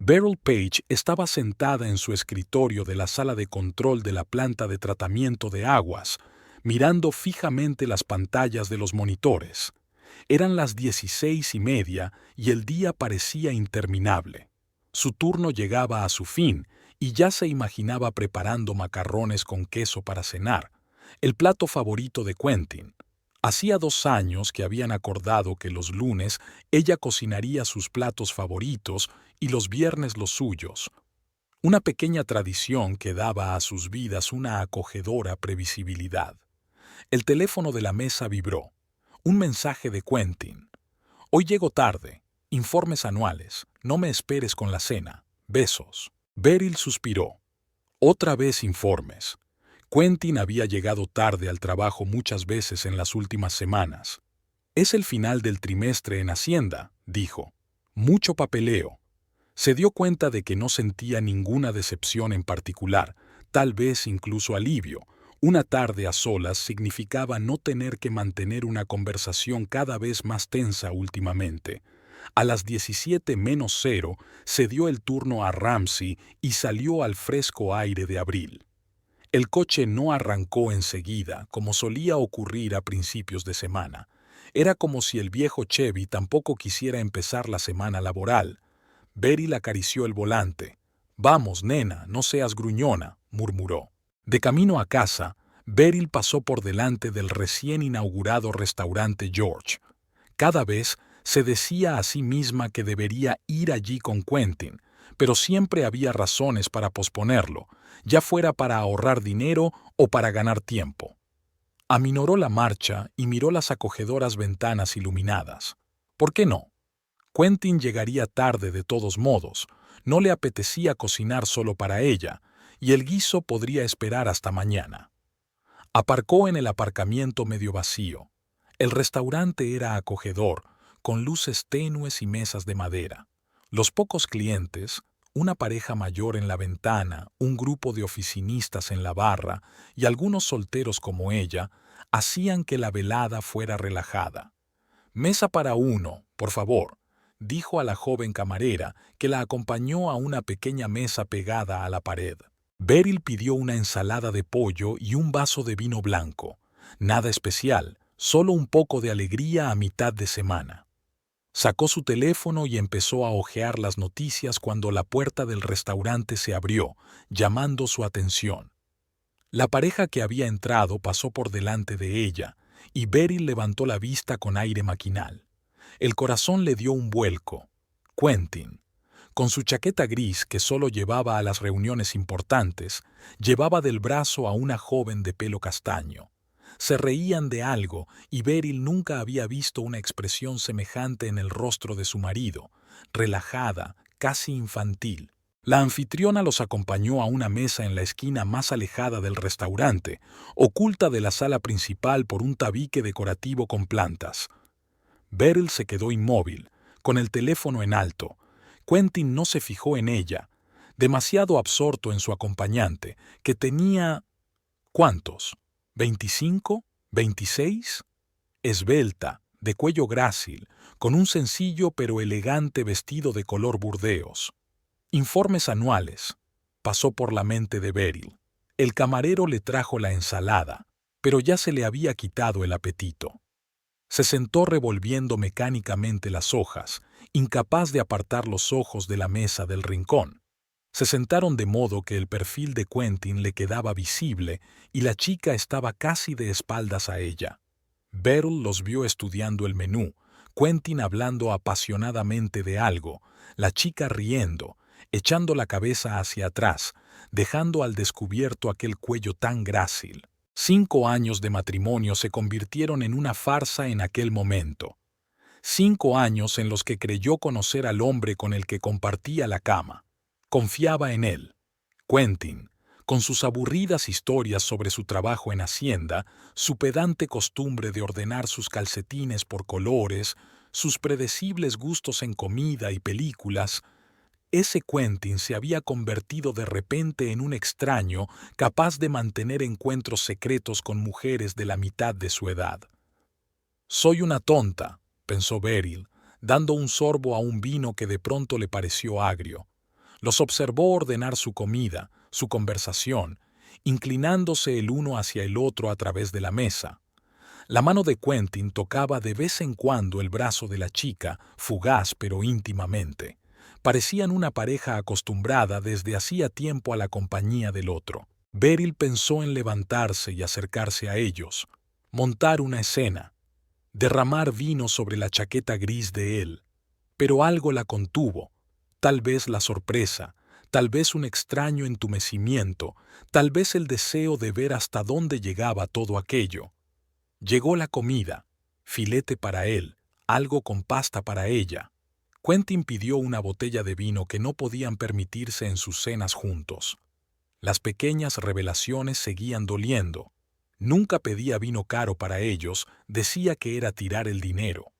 Beryl Page estaba sentada en su escritorio de la sala de control de la planta de tratamiento de aguas, mirando fijamente las pantallas de los monitores. Eran las 16:30 y el día parecía interminable. Su turno llegaba a su fin y ya se imaginaba preparando macarrones con queso para cenar, el plato favorito de Quentin. Hacía 2 años que habían acordado que los lunes ella cocinaría sus platos favoritos y los viernes los suyos. Una pequeña tradición que daba a sus vidas una acogedora previsibilidad. El teléfono de la mesa vibró. Un mensaje de Quentin. Hoy llego tarde. Informes anuales. No me esperes con la cena. Besos. Beryl suspiró. Otra vez informes. Quentin había llegado tarde al trabajo muchas veces en las últimas semanas. Es el final del trimestre en Hacienda, dijo. Mucho papeleo. Se dio cuenta de que no sentía ninguna decepción en particular, tal vez incluso alivio. Una tarde a solas significaba no tener que mantener una conversación cada vez más tensa últimamente. A las 17:00 se dio el turno a Ramsey y salió al fresco aire de abril. El coche no arrancó enseguida, como solía ocurrir a principios de semana. Era como si el viejo Chevy tampoco quisiera empezar la semana laboral. Beryl acarició el volante. «Vamos, nena, no seas gruñona», murmuró. De camino a casa, Beryl pasó por delante del recién inaugurado restaurante George. Cada vez se decía a sí misma que debería ir allí con Quentin, pero siempre había razones para posponerlo, ya fuera para ahorrar dinero o para ganar tiempo. Aminoró la marcha y miró las acogedoras ventanas iluminadas. ¿Por qué no? Quentin llegaría tarde de todos modos, no le apetecía cocinar solo para ella, y el guiso podría esperar hasta mañana. Aparcó en el aparcamiento medio vacío. El restaurante era acogedor, con luces tenues y mesas de madera. Los pocos clientes, una pareja mayor en la ventana, un grupo de oficinistas en la barra y algunos solteros como ella, hacían que la velada fuera relajada. «Mesa para uno, por favor», dijo a la joven camarera, que la acompañó a una pequeña mesa pegada a la pared. Beryl pidió una ensalada de pollo y un vaso de vino blanco. Nada especial, solo un poco de alegría a mitad de semana. Sacó su teléfono y empezó a hojear las noticias cuando la puerta del restaurante se abrió, llamando su atención. La pareja que había entrado pasó por delante de ella, y Beryl levantó la vista con aire maquinal. El corazón le dio un vuelco. Quentin, con su chaqueta gris que solo llevaba a las reuniones importantes, llevaba del brazo a una joven de pelo castaño. Se reían de algo y Beryl nunca había visto una expresión semejante en el rostro de su marido, relajada, casi infantil. La anfitriona los acompañó a una mesa en la esquina más alejada del restaurante, oculta de la sala principal por un tabique decorativo con plantas. Beryl se quedó inmóvil, con el teléfono en alto. Quentin no se fijó en ella, demasiado absorto en su acompañante, que tenía... ¿cuántos? ¿25? ¿26? Esbelta, de cuello grácil, con un sencillo pero elegante vestido de color burdeos. Informes anuales. Pasó por la mente de Beryl. El camarero le trajo la ensalada, pero ya se le había quitado el apetito. Se sentó revolviendo mecánicamente las hojas, incapaz de apartar los ojos de la mesa del rincón. Se sentaron de modo que el perfil de Quentin le quedaba visible y la chica estaba casi de espaldas a ella. Beryl los vio estudiando el menú, Quentin hablando apasionadamente de algo, la chica riendo, echando la cabeza hacia atrás, dejando al descubierto aquel cuello tan grácil. 5 años de matrimonio se convirtieron en una farsa en aquel momento. 5 años en los que creyó conocer al hombre con el que compartía la cama. Confiaba en él. Quentin, con sus aburridas historias sobre su trabajo en Hacienda, su pedante costumbre de ordenar sus calcetines por colores, sus predecibles gustos en comida y películas, ese Quentin se había convertido de repente en un extraño capaz de mantener encuentros secretos con mujeres de la mitad de su edad. «Soy una tonta», pensó Beryl, dando un sorbo a un vino que de pronto le pareció agrio. Los observó ordenar su comida, su conversación, inclinándose el uno hacia el otro a través de la mesa. La mano de Quentin tocaba de vez en cuando el brazo de la chica, fugaz pero íntimamente. Parecían una pareja acostumbrada desde hacía tiempo a la compañía del otro. Beryl pensó en levantarse y acercarse a ellos, montar una escena, derramar vino sobre la chaqueta gris de él. Pero algo la contuvo, tal vez la sorpresa, tal vez un extraño entumecimiento, tal vez el deseo de ver hasta dónde llegaba todo aquello. Llegó la comida, filete para él, algo con pasta para ella. Quentin pidió una botella de vino que no podían permitirse en sus cenas juntos. Las pequeñas revelaciones seguían doliendo. Nunca pedía vino caro para ellos, decía que era tirar el dinero.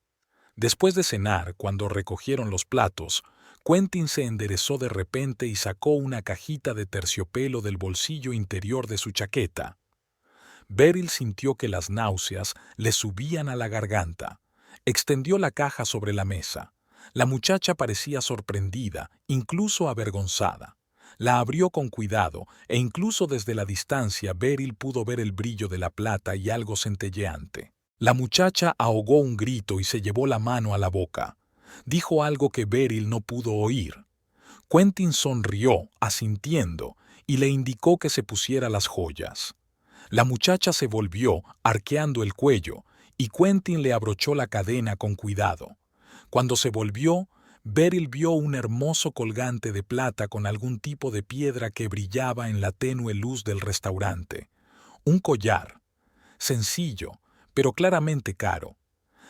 Después de cenar, cuando recogieron los platos, Quentin se enderezó de repente y sacó una cajita de terciopelo del bolsillo interior de su chaqueta. Beryl sintió que las náuseas le subían a la garganta. Extendió la caja sobre la mesa. La muchacha parecía sorprendida, incluso avergonzada. La abrió con cuidado, e incluso desde la distancia Beryl pudo ver el brillo de la plata y algo centelleante. La muchacha ahogó un grito y se llevó la mano a la boca. Dijo algo que Beryl no pudo oír. Quentin sonrió, asintiendo, y le indicó que se pusiera las joyas. La muchacha se volvió, arqueando el cuello, y Quentin le abrochó la cadena con cuidado. Cuando se volvió, Beryl vio un hermoso colgante de plata con algún tipo de piedra que brillaba en la tenue luz del restaurante. Un collar. Sencillo, pero claramente caro.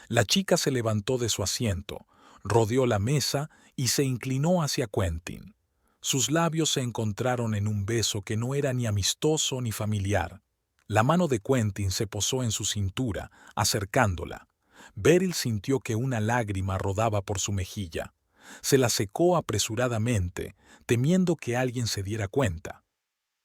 La chica se levantó de su asiento, rodeó la mesa y se inclinó hacia Quentin. Sus labios se encontraron en un beso que no era ni amistoso ni familiar. La mano de Quentin se posó en su cintura, acercándola. Beryl sintió que una lágrima rodaba por su mejilla. Se la secó apresuradamente, temiendo que alguien se diera cuenta.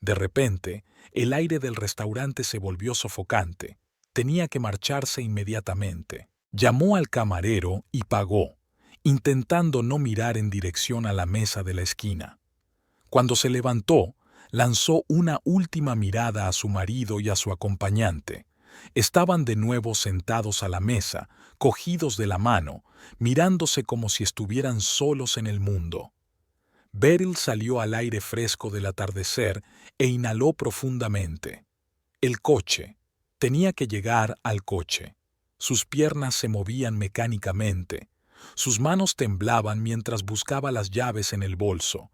De repente, el aire del restaurante se volvió sofocante. Tenía que marcharse inmediatamente. Llamó al camarero y pagó, intentando no mirar en dirección a la mesa de la esquina. Cuando se levantó, lanzó una última mirada a su marido y a su acompañante. Estaban de nuevo sentados a la mesa, cogidos de la mano, mirándose como si estuvieran solos en el mundo. Beryl salió al aire fresco del atardecer e inhaló profundamente. El coche. Tenía que llegar al coche. Sus piernas se movían mecánicamente. Sus manos temblaban mientras buscaba las llaves en el bolso.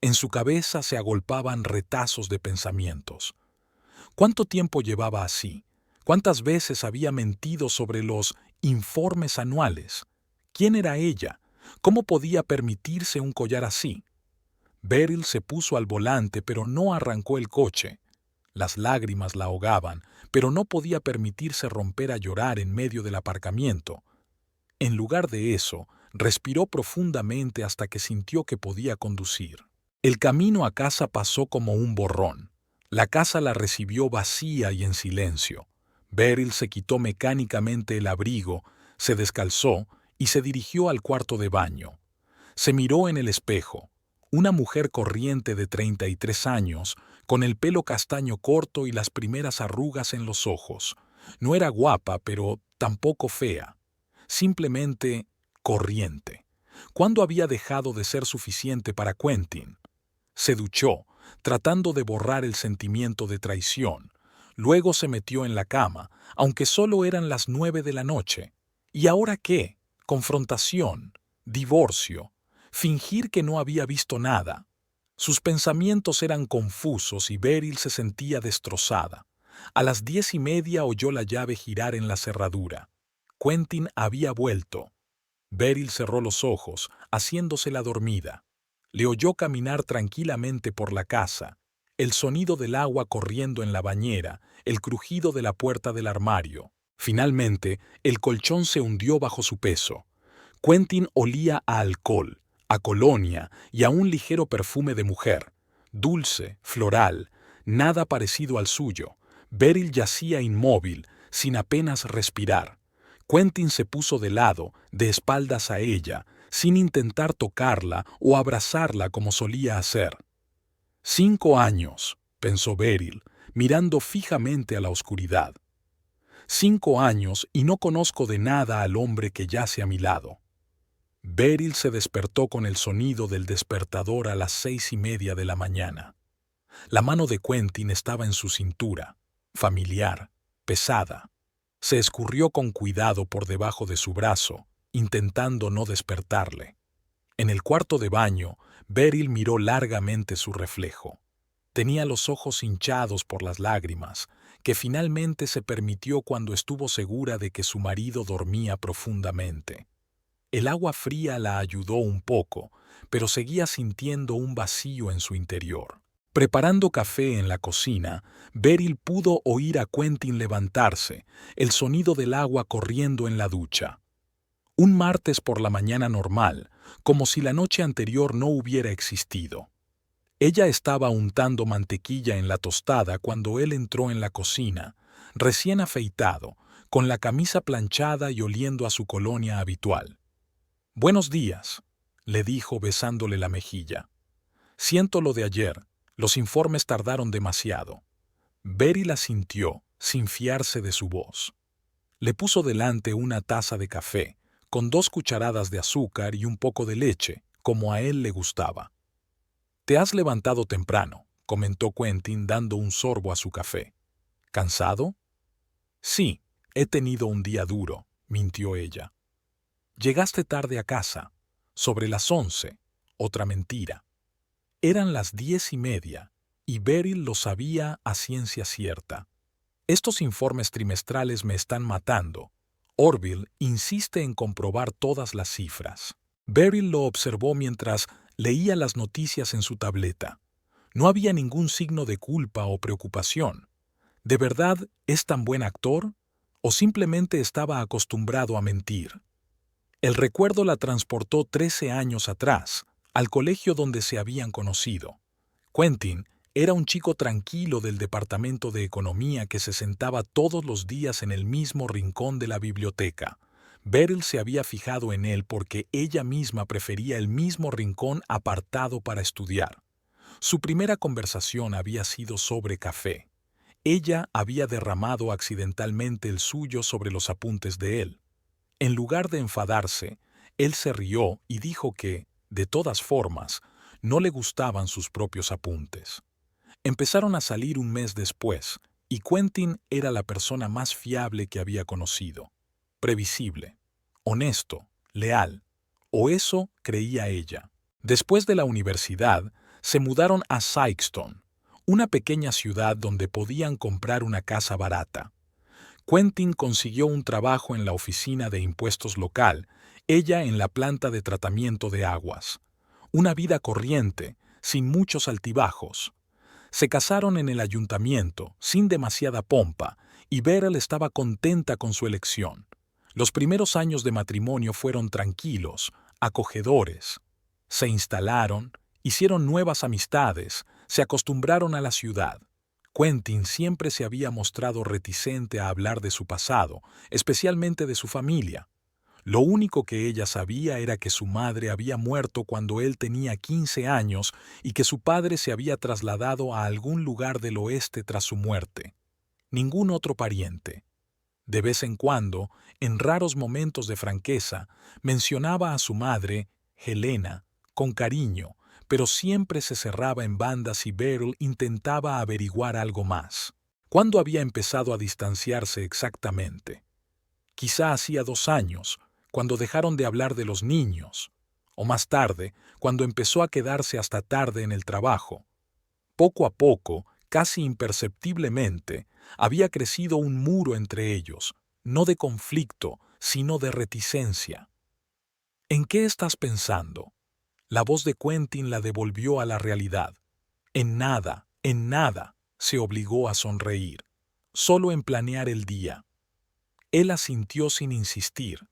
En su cabeza se agolpaban retazos de pensamientos. ¿Cuánto tiempo llevaba así? ¿Cuántas veces había mentido sobre los informes anuales? ¿Quién era ella? ¿Cómo podía permitirse un collar así? Beryl se puso al volante, pero no arrancó el coche. Las lágrimas la ahogaban, pero no podía permitirse romper a llorar en medio del aparcamiento. En lugar de eso, respiró profundamente hasta que sintió que podía conducir. El camino a casa pasó como un borrón. La casa la recibió vacía y en silencio. Beryl se quitó mecánicamente el abrigo, se descalzó y se dirigió al cuarto de baño. Se miró en el espejo. Una mujer corriente de 33 años, con el pelo castaño corto y las primeras arrugas en los ojos. No era guapa, pero tampoco fea. Simplemente corriente. ¿Cuándo había dejado de ser suficiente para Quentin? Se duchó, tratando de borrar el sentimiento de traición. Luego se metió en la cama, aunque solo eran las 9 de la noche. ¿Y ahora qué? Confrontación, divorcio, fingir que no había visto nada. Sus pensamientos eran confusos y Beryl se sentía destrozada. A las 10:30 oyó la llave girar en la cerradura. Quentin había vuelto. Beryl cerró los ojos, haciéndose la dormida. Le oyó caminar tranquilamente por la casa, el sonido del agua corriendo en la bañera, el crujido de la puerta del armario. Finalmente, el colchón se hundió bajo su peso. Quentin olía a alcohol, a colonia y a un ligero perfume de mujer, dulce, floral, nada parecido al suyo. Beryl yacía inmóvil, sin apenas respirar. Quentin se puso de lado, de espaldas a ella, sin intentar tocarla o abrazarla como solía hacer. 5 años, pensó Beryl, mirando fijamente a la oscuridad. 5 años y no conozco de nada al hombre que yace a mi lado. Beryl se despertó con el sonido del despertador a las 6:30 de la mañana. La mano de Quentin estaba en su cintura, familiar, pesada. Se escurrió con cuidado por debajo de su brazo, intentando no despertarle. En el cuarto de baño, Beryl miró largamente su reflejo. Tenía los ojos hinchados por las lágrimas, que finalmente se permitió cuando estuvo segura de que su marido dormía profundamente. El agua fría la ayudó un poco, pero seguía sintiendo un vacío en su interior. Preparando café en la cocina, Beryl pudo oír a Quentin levantarse, el sonido del agua corriendo en la ducha. Un martes por la mañana normal, como si la noche anterior no hubiera existido. Ella estaba untando mantequilla en la tostada cuando él entró en la cocina, recién afeitado, con la camisa planchada y oliendo a su colonia habitual. «Buenos días», le dijo besándole la mejilla. «Siento lo de ayer, los informes tardaron demasiado». Beryl asintió, sin fiarse de su voz. Le puso delante una taza de café, con 2 cucharadas de azúcar y un poco de leche, como a él le gustaba. «Te has levantado temprano», comentó Quentin dando un sorbo a su café. «¿Cansado?» «Sí, he tenido un día duro», mintió ella. «Llegaste tarde a casa, sobre las 11, otra mentira». Eran las 10:30, y Beryl lo sabía a ciencia cierta. «Estos informes trimestrales me están matando». Orville insiste en comprobar todas las cifras. Beryl lo observó mientras leía las noticias en su tableta. No había ningún signo de culpa o preocupación. ¿De verdad es tan buen actor? ¿O simplemente estaba acostumbrado a mentir? El recuerdo la transportó 13 años atrás, al colegio donde se habían conocido. Quentin era un chico tranquilo del departamento de economía que se sentaba todos los días en el mismo rincón de la biblioteca. Beryl se había fijado en él porque ella misma prefería el mismo rincón apartado para estudiar. Su primera conversación había sido sobre café. Ella había derramado accidentalmente el suyo sobre los apuntes de él. En lugar de enfadarse, él se rió y dijo que, de todas formas, no le gustaban sus propios apuntes. Empezaron a salir un mes después, y Quentin era la persona más fiable que había conocido. Previsible, honesto, leal, o eso creía ella. Después de la universidad, se mudaron a Sikeston, una pequeña ciudad donde podían comprar una casa barata. Quentin consiguió un trabajo en la oficina de impuestos local, ella en la planta de tratamiento de aguas. Una vida corriente, sin muchos altibajos. Se casaron en el ayuntamiento, sin demasiada pompa, y Beryl estaba contenta con su elección. Los primeros años de matrimonio fueron tranquilos, acogedores. Se instalaron, hicieron nuevas amistades, se acostumbraron a la ciudad. Quentin siempre se había mostrado reticente a hablar de su pasado, especialmente de su familia. Lo único que ella sabía era que su madre había muerto cuando él tenía 15 años y que su padre se había trasladado a algún lugar del oeste tras su muerte. Ningún otro pariente. De vez en cuando, en raros momentos de franqueza, mencionaba a su madre, Helena, con cariño, pero siempre se cerraba en bandas y Beryl intentaba averiguar algo más. ¿Cuándo había empezado a distanciarse exactamente? Quizá hacía 2 años, cuando dejaron de hablar de los niños, o más tarde, cuando empezó a quedarse hasta tarde en el trabajo. Poco a poco, casi imperceptiblemente, había crecido un muro entre ellos, no de conflicto, sino de reticencia. ¿En qué estás pensando? La voz de Quentin la devolvió a la realidad. En nada, se obligó a sonreír. Solo en planear el día. Él asintió sin insistir.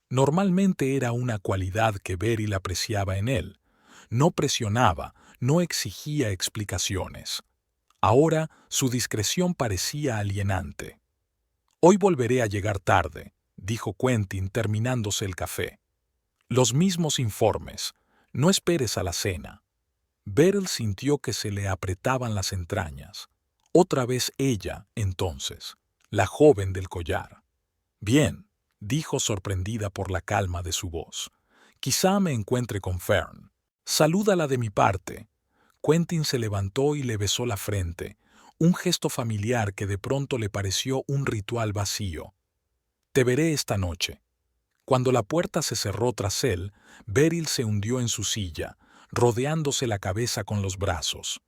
Normalmente era una cualidad que Beryl apreciaba en él. No presionaba, no exigía explicaciones. Ahora su discreción parecía alienante. «Hoy volveré a llegar tarde», dijo Quentin terminándose el café. Los mismos informes. No esperes a la cena. Beryl sintió que se le apretaban las entrañas. Otra vez ella, entonces, la joven del collar. Bien, dijo sorprendida por la calma de su voz. Quizá me encuentre con Fern. Salúdala de mi parte. Quentin se levantó y le besó la frente, un gesto familiar que de pronto le pareció un ritual vacío. Te veré esta noche. Cuando la puerta se cerró tras él, Beryl se hundió en su silla, rodeándose la cabeza con los brazos.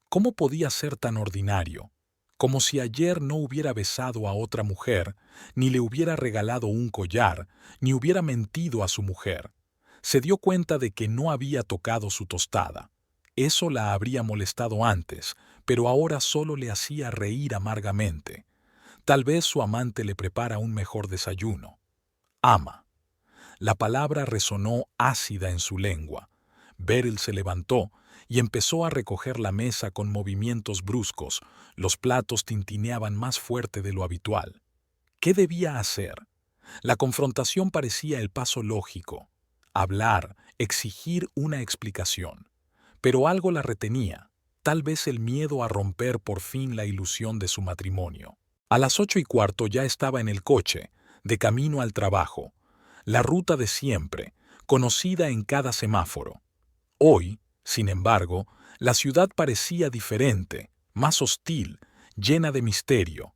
¿Cómo podía ser tan ordinario? Como si ayer no hubiera besado a otra mujer, ni le hubiera regalado un collar, ni hubiera mentido a su mujer. Se dio cuenta de que no había tocado su tostada. Eso la habría molestado antes, pero ahora solo le hacía reír amargamente. Tal vez su amante le prepara un mejor desayuno. Ama. La palabra resonó ácida en su lengua. Beryl se levantó y empezó a recoger la mesa con movimientos bruscos. Los platos tintineaban más fuerte de lo habitual. ¿Qué debía hacer? La confrontación parecía el paso lógico. Hablar, exigir una explicación. Pero algo la retenía, tal vez el miedo a romper por fin la ilusión de su matrimonio. A las 8:15 ya estaba en el coche, de camino al trabajo. La ruta de siempre, conocida en cada semáforo. Hoy, sin embargo, la ciudad parecía diferente, más hostil, llena de misterio.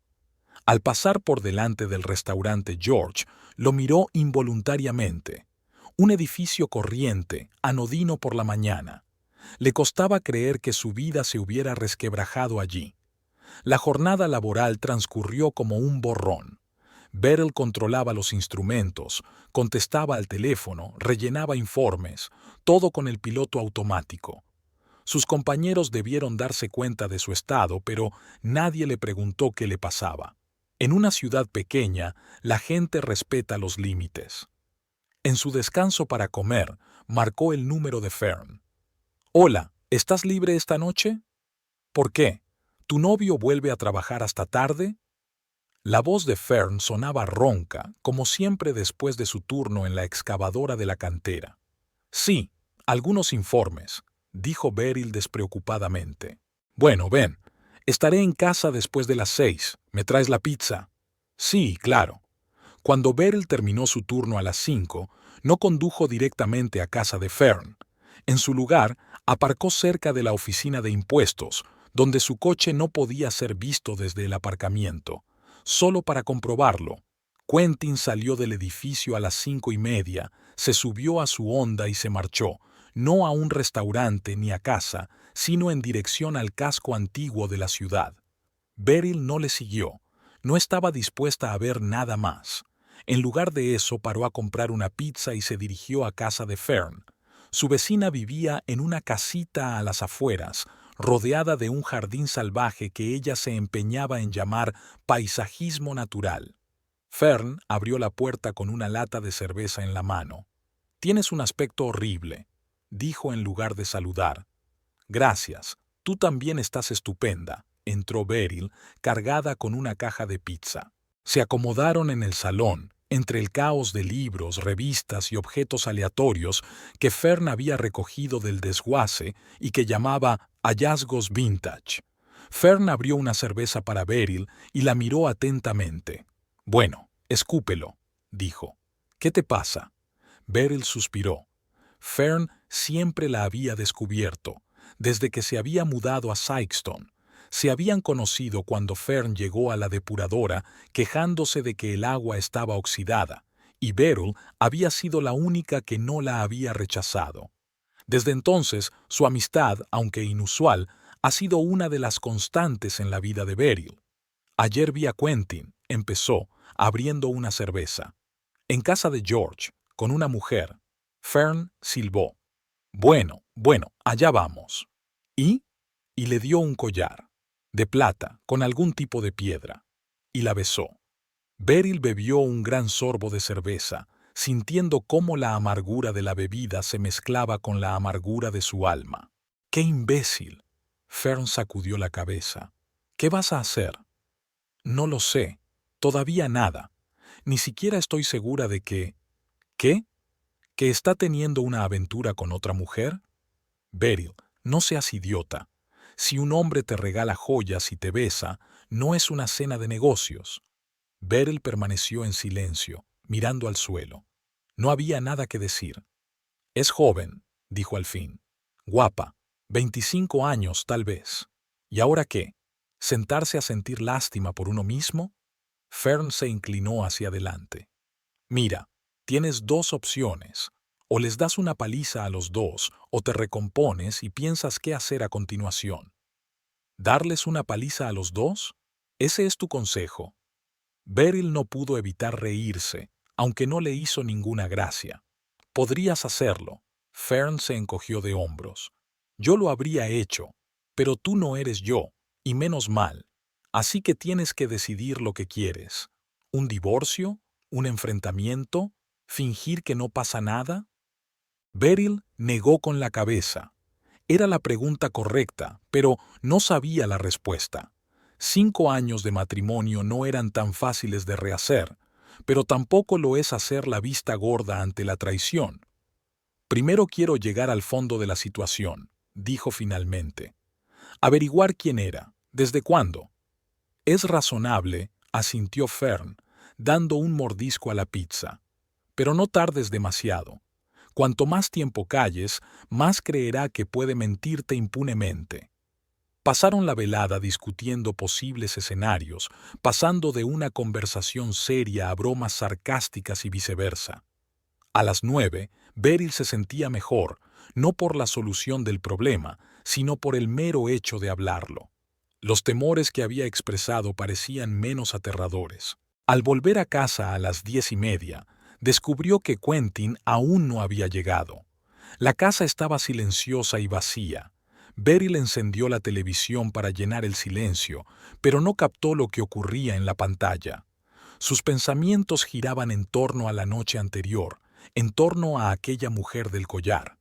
Al pasar por delante del restaurante George, lo miró involuntariamente. Un edificio corriente, anodino por la mañana. Le costaba creer que su vida se hubiera resquebrajado allí. La jornada laboral transcurrió como un borrón. Beryl controlaba los instrumentos, contestaba al teléfono, rellenaba informes, todo con el piloto automático. Sus compañeros debieron darse cuenta de su estado, pero nadie le preguntó qué le pasaba. En una ciudad pequeña, la gente respeta los límites. En su descanso para comer, marcó el número de Fern. «Hola, ¿estás libre esta noche? ¿Por qué? ¿Tu novio vuelve a trabajar hasta tarde?» La voz de Fern sonaba ronca, como siempre después de su turno en la excavadora de la cantera. «Sí, algunos informes», dijo Beryl despreocupadamente. «Bueno, ven, estaré en casa después de las 6. ¿Me traes la pizza?» «Sí, claro». Cuando Beryl terminó su turno a las 5, no condujo directamente a casa de Fern. En su lugar, aparcó cerca de la oficina de impuestos, donde su coche no podía ser visto desde el aparcamiento. Solo para comprobarlo, Quentin salió del edificio a las 5:30, se subió a su Honda y se marchó, no a un restaurante ni a casa, sino en dirección al casco antiguo de la ciudad. Beryl no le siguió, no estaba dispuesta a ver nada más. En lugar de eso, paró a comprar una pizza y se dirigió a casa de Fern. Su vecina vivía en una casita a las afueras, rodeada de un jardín salvaje que ella se empeñaba en llamar paisajismo natural. Fern abrió la puerta con una lata de cerveza en la mano. «Tienes un aspecto horrible», dijo en lugar de saludar. «Gracias, tú también estás estupenda», entró Beryl, cargada con una caja de pizza. Se acomodaron en el salón, entre el caos de libros, revistas y objetos aleatorios que Fern había recogido del desguace y que llamaba hallazgos vintage. Fern abrió una cerveza para Beryl y la miró atentamente. «Bueno, escúpelo», dijo. «¿Qué te pasa?» Beryl suspiró. Fern siempre la había descubierto, desde que se había mudado a Sikeston. Se habían conocido cuando Fern llegó a la depuradora quejándose de que el agua estaba oxidada, y Beryl había sido la única que no la había rechazado. Desde entonces, su amistad, aunque inusual, ha sido una de las constantes en la vida de Beryl. «Ayer vi a Quentin», empezó, abriendo una cerveza. «En casa de George, con una mujer». Fern silbó. «Bueno, allá vamos». ¿Y? Y le dio un collar, de plata, con algún tipo de piedra, y la besó. Beryl bebió un gran sorbo de cerveza, sintiendo cómo la amargura de la bebida se mezclaba con la amargura de su alma. ¡Qué imbécil! Fern sacudió la cabeza. «¿Qué vas a hacer?» «No lo sé. Todavía nada. Ni siquiera estoy segura de que...» «¿Qué?» ¿Que está teniendo una aventura con otra mujer? Beryl, no seas idiota. Si un hombre te regala joyas y te besa, no es una cena de negocios. Beryl permaneció en silencio, mirando al suelo. No había nada que decir. Es joven, dijo al fin. Guapa, 25 años tal vez. ¿Y ahora qué? ¿Sentarse a sentir lástima por uno mismo? Fern se inclinó hacia adelante. Mira, tienes dos opciones. O les das una paliza a los dos, o te recompones y piensas qué hacer a continuación. ¿Darles una paliza a los dos? Ese es tu consejo. Beryl no pudo evitar reírse, aunque no le hizo ninguna gracia. Podrías hacerlo. Fern se encogió de hombros. Yo lo habría hecho, pero tú no eres yo, y menos mal. Así que tienes que decidir lo que quieres. ¿Un divorcio? ¿Un enfrentamiento? ¿Fingir que no pasa nada? Beryl negó con la cabeza. Era la pregunta correcta, pero no sabía la respuesta. 5 años de matrimonio no eran tan fáciles de rehacer, pero tampoco lo es hacer la vista gorda ante la traición. Primero quiero llegar al fondo de la situación, dijo finalmente. Averiguar quién era, desde cuándo. Es razonable, asintió Fern, dando un mordisco a la pizza. Pero no tardes demasiado. Cuanto más tiempo calles, más creerá que puede mentirte impunemente. Pasaron la velada discutiendo posibles escenarios, pasando de una conversación seria a bromas sarcásticas y viceversa. A las 9, Beryl se sentía mejor, no por la solución del problema, sino por el mero hecho de hablarlo. Los temores que había expresado parecían menos aterradores. Al volver a casa a las 10:30, descubrió que Quentin aún no había llegado. La casa estaba silenciosa y vacía. Beryl encendió la televisión para llenar el silencio, pero no captó lo que ocurría en la pantalla. Sus pensamientos giraban en torno a la noche anterior, en torno a aquella mujer del collar.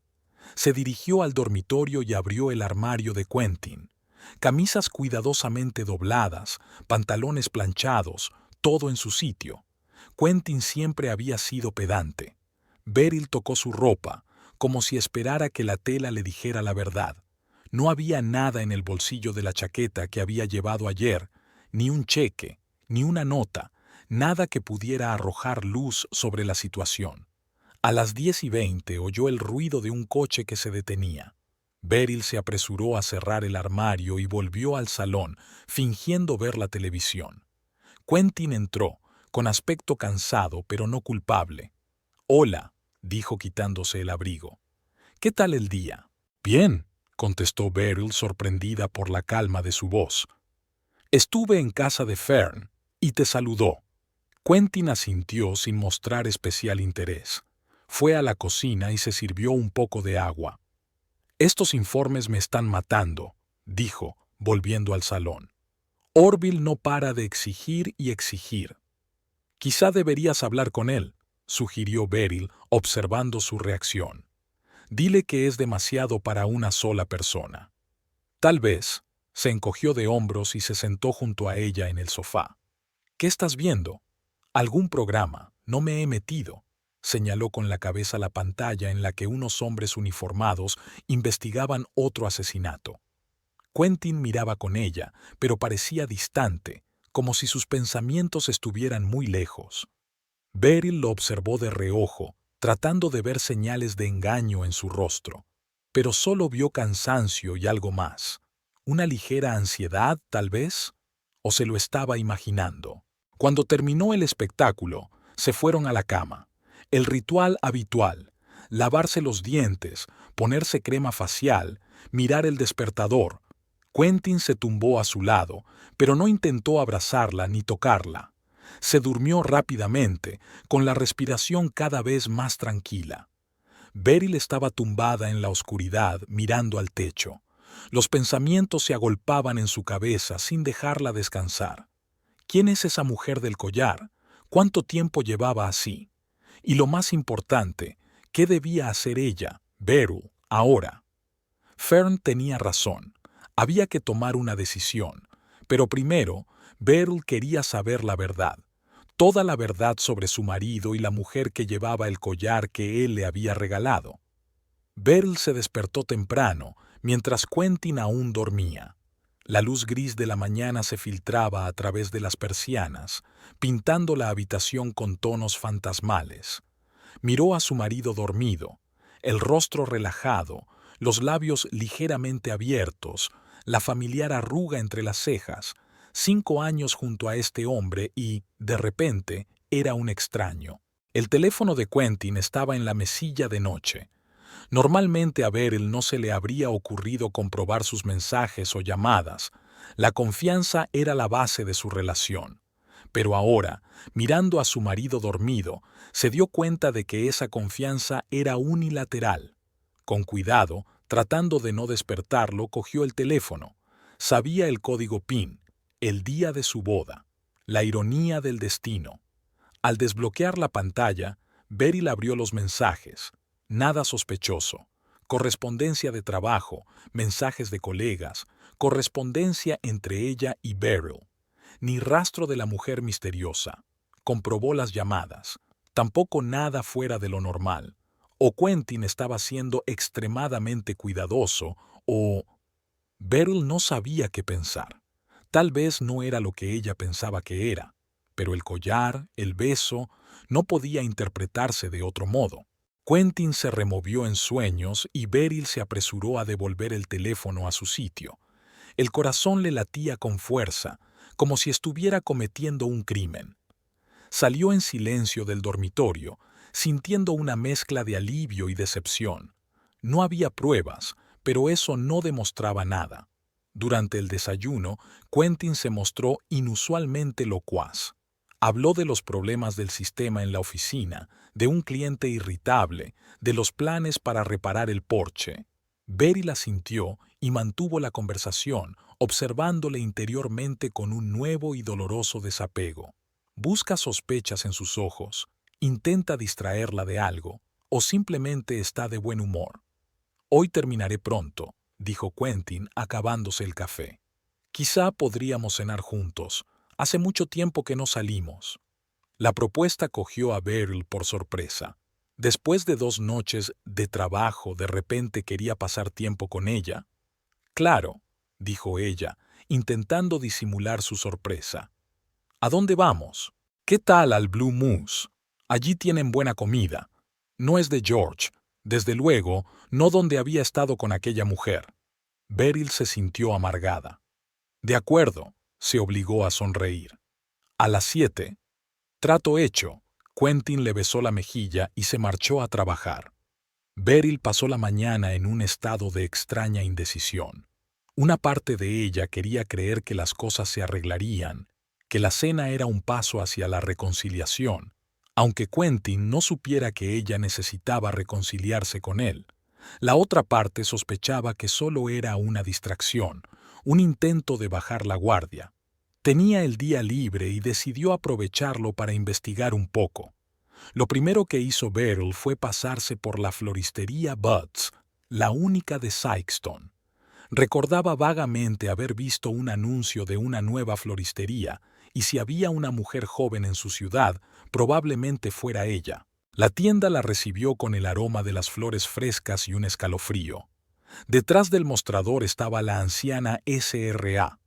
Se dirigió al dormitorio y abrió el armario de Quentin. Camisas cuidadosamente dobladas, pantalones planchados, todo en su sitio. Quentin siempre había sido pedante. Beryl tocó su ropa, como si esperara que la tela le dijera la verdad. No había nada en el bolsillo de la chaqueta que había llevado ayer, ni un cheque, ni una nota, nada que pudiera arrojar luz sobre la situación. A las 10:20 oyó el ruido de un coche que se detenía. Beryl se apresuró a cerrar el armario y volvió al salón, fingiendo ver la televisión. Quentin entró, con aspecto cansado pero no culpable. «Hola», dijo quitándose el abrigo. «¿Qué tal el día?» «Bien», contestó Beryl sorprendida por la calma de su voz. «Estuve en casa de Fern y te saludó». Quentin asintió sin mostrar especial interés. Fue a la cocina y se sirvió un poco de agua. «Estos informes me están matando», dijo, volviendo al salón. «Orville no para de exigir y exigir». «Quizá deberías hablar con él», sugirió Beryl, observando su reacción. «Dile que es demasiado para una sola persona». «Tal vez», se encogió de hombros y se sentó junto a ella en el sofá. «¿Qué estás viendo?» «Algún programa, no me he metido», señaló con la cabeza la pantalla en la que unos hombres uniformados investigaban otro asesinato. Quentin miraba con ella, pero parecía distante, como si sus pensamientos estuvieran muy lejos. Beryl lo observó de reojo, tratando de ver señales de engaño en su rostro, pero solo vio cansancio y algo más. ¿Una ligera ansiedad, tal vez? ¿O se lo estaba imaginando? Cuando terminó el espectáculo, se fueron a la cama. El ritual habitual: lavarse los dientes, ponerse crema facial, mirar el despertador. Quentin se tumbó a su lado, pero no intentó abrazarla ni tocarla. Se durmió rápidamente, con la respiración cada vez más tranquila. Beryl estaba tumbada en la oscuridad, mirando al techo. Los pensamientos se agolpaban en su cabeza sin dejarla descansar. ¿Quién es esa mujer del collar? ¿Cuánto tiempo llevaba así? Y lo más importante, ¿qué debía hacer ella, Beryl, ahora? Fern tenía razón. Había que tomar una decisión. Pero primero, Beryl quería saber la verdad. toda la verdad sobre su marido y la mujer que llevaba el collar que él le había regalado. Beryl se despertó temprano, mientras Quentin aún dormía. La luz gris de la mañana se filtraba a través de las persianas, pintando la habitación con tonos fantasmales. Miró a su marido dormido, el rostro relajado, los labios ligeramente abiertos, la familiar arruga entre las cejas. 5 años junto a este hombre y, de repente, era un extraño. El teléfono de Quentin estaba en la mesilla de noche. Normalmente a Beryl no se le habría ocurrido comprobar sus mensajes o llamadas. La confianza era la base de su relación. Pero ahora, mirando a su marido dormido, se dio cuenta de que esa confianza era unilateral. Con cuidado, tratando de no despertarlo, cogió el teléfono. Sabía el código PIN, el día de su boda, la ironía del destino. Al desbloquear la pantalla, Beryl abrió los mensajes. Nada sospechoso. Correspondencia de trabajo, mensajes de colegas, correspondencia entre ella y Beryl. Ni rastro de la mujer misteriosa. Comprobó las llamadas. Tampoco nada fuera de lo normal. O Quentin estaba siendo extremadamente cuidadoso, o... Beryl no sabía qué pensar. Tal vez no era lo que ella pensaba que era, pero el collar, el beso, no podía interpretarse de otro modo. Quentin se removió en sueños y Beryl se apresuró a devolver el teléfono a su sitio. El corazón le latía con fuerza, como si estuviera cometiendo un crimen. Salió en silencio del dormitorio, sintiendo una mezcla de alivio y decepción. No había pruebas, pero eso no demostraba nada. Durante el desayuno, Quentin se mostró inusualmente locuaz. Habló de los problemas del sistema en la oficina, de un cliente irritable, de los planes para reparar el porche. Beryl asintió y mantuvo la conversación, observándole interiormente con un nuevo y doloroso desapego. Busca sospechas en sus ojos, intenta distraerla de algo, o simplemente está de buen humor. Hoy terminaré pronto, dijo Quentin acabándose el café. Quizá podríamos cenar juntos. Hace mucho tiempo que no salimos. La propuesta cogió a Beryl por sorpresa. Después de 2 noches de trabajo, de repente quería pasar tiempo con ella. Claro, dijo ella, intentando disimular su sorpresa. ¿A dónde vamos? ¿Qué tal al Blue Moose? Allí tienen buena comida. No es de George, desde luego, no donde había estado con aquella mujer. Beryl se sintió amargada. De acuerdo, se obligó a sonreír. A las 7. Trato hecho. Quentin le besó la mejilla y se marchó a trabajar. Beryl pasó la mañana en un estado de extraña indecisión. Una parte de ella quería creer que las cosas se arreglarían, que la cena era un paso hacia la reconciliación, aunque Quentin no supiera que ella necesitaba reconciliarse con él. La otra parte sospechaba que solo era una distracción, un intento de bajar la guardia. Tenía el día libre y decidió aprovecharlo para investigar un poco. Lo primero que hizo Beryl fue pasarse por la floristería Bud's, la única de Sikeston. Recordaba vagamente haber visto un anuncio de una nueva floristería, y si había una mujer joven en su ciudad, probablemente fuera ella. La tienda la recibió con el aroma de las flores frescas y un escalofrío. Detrás del mostrador estaba la anciana S.R.A.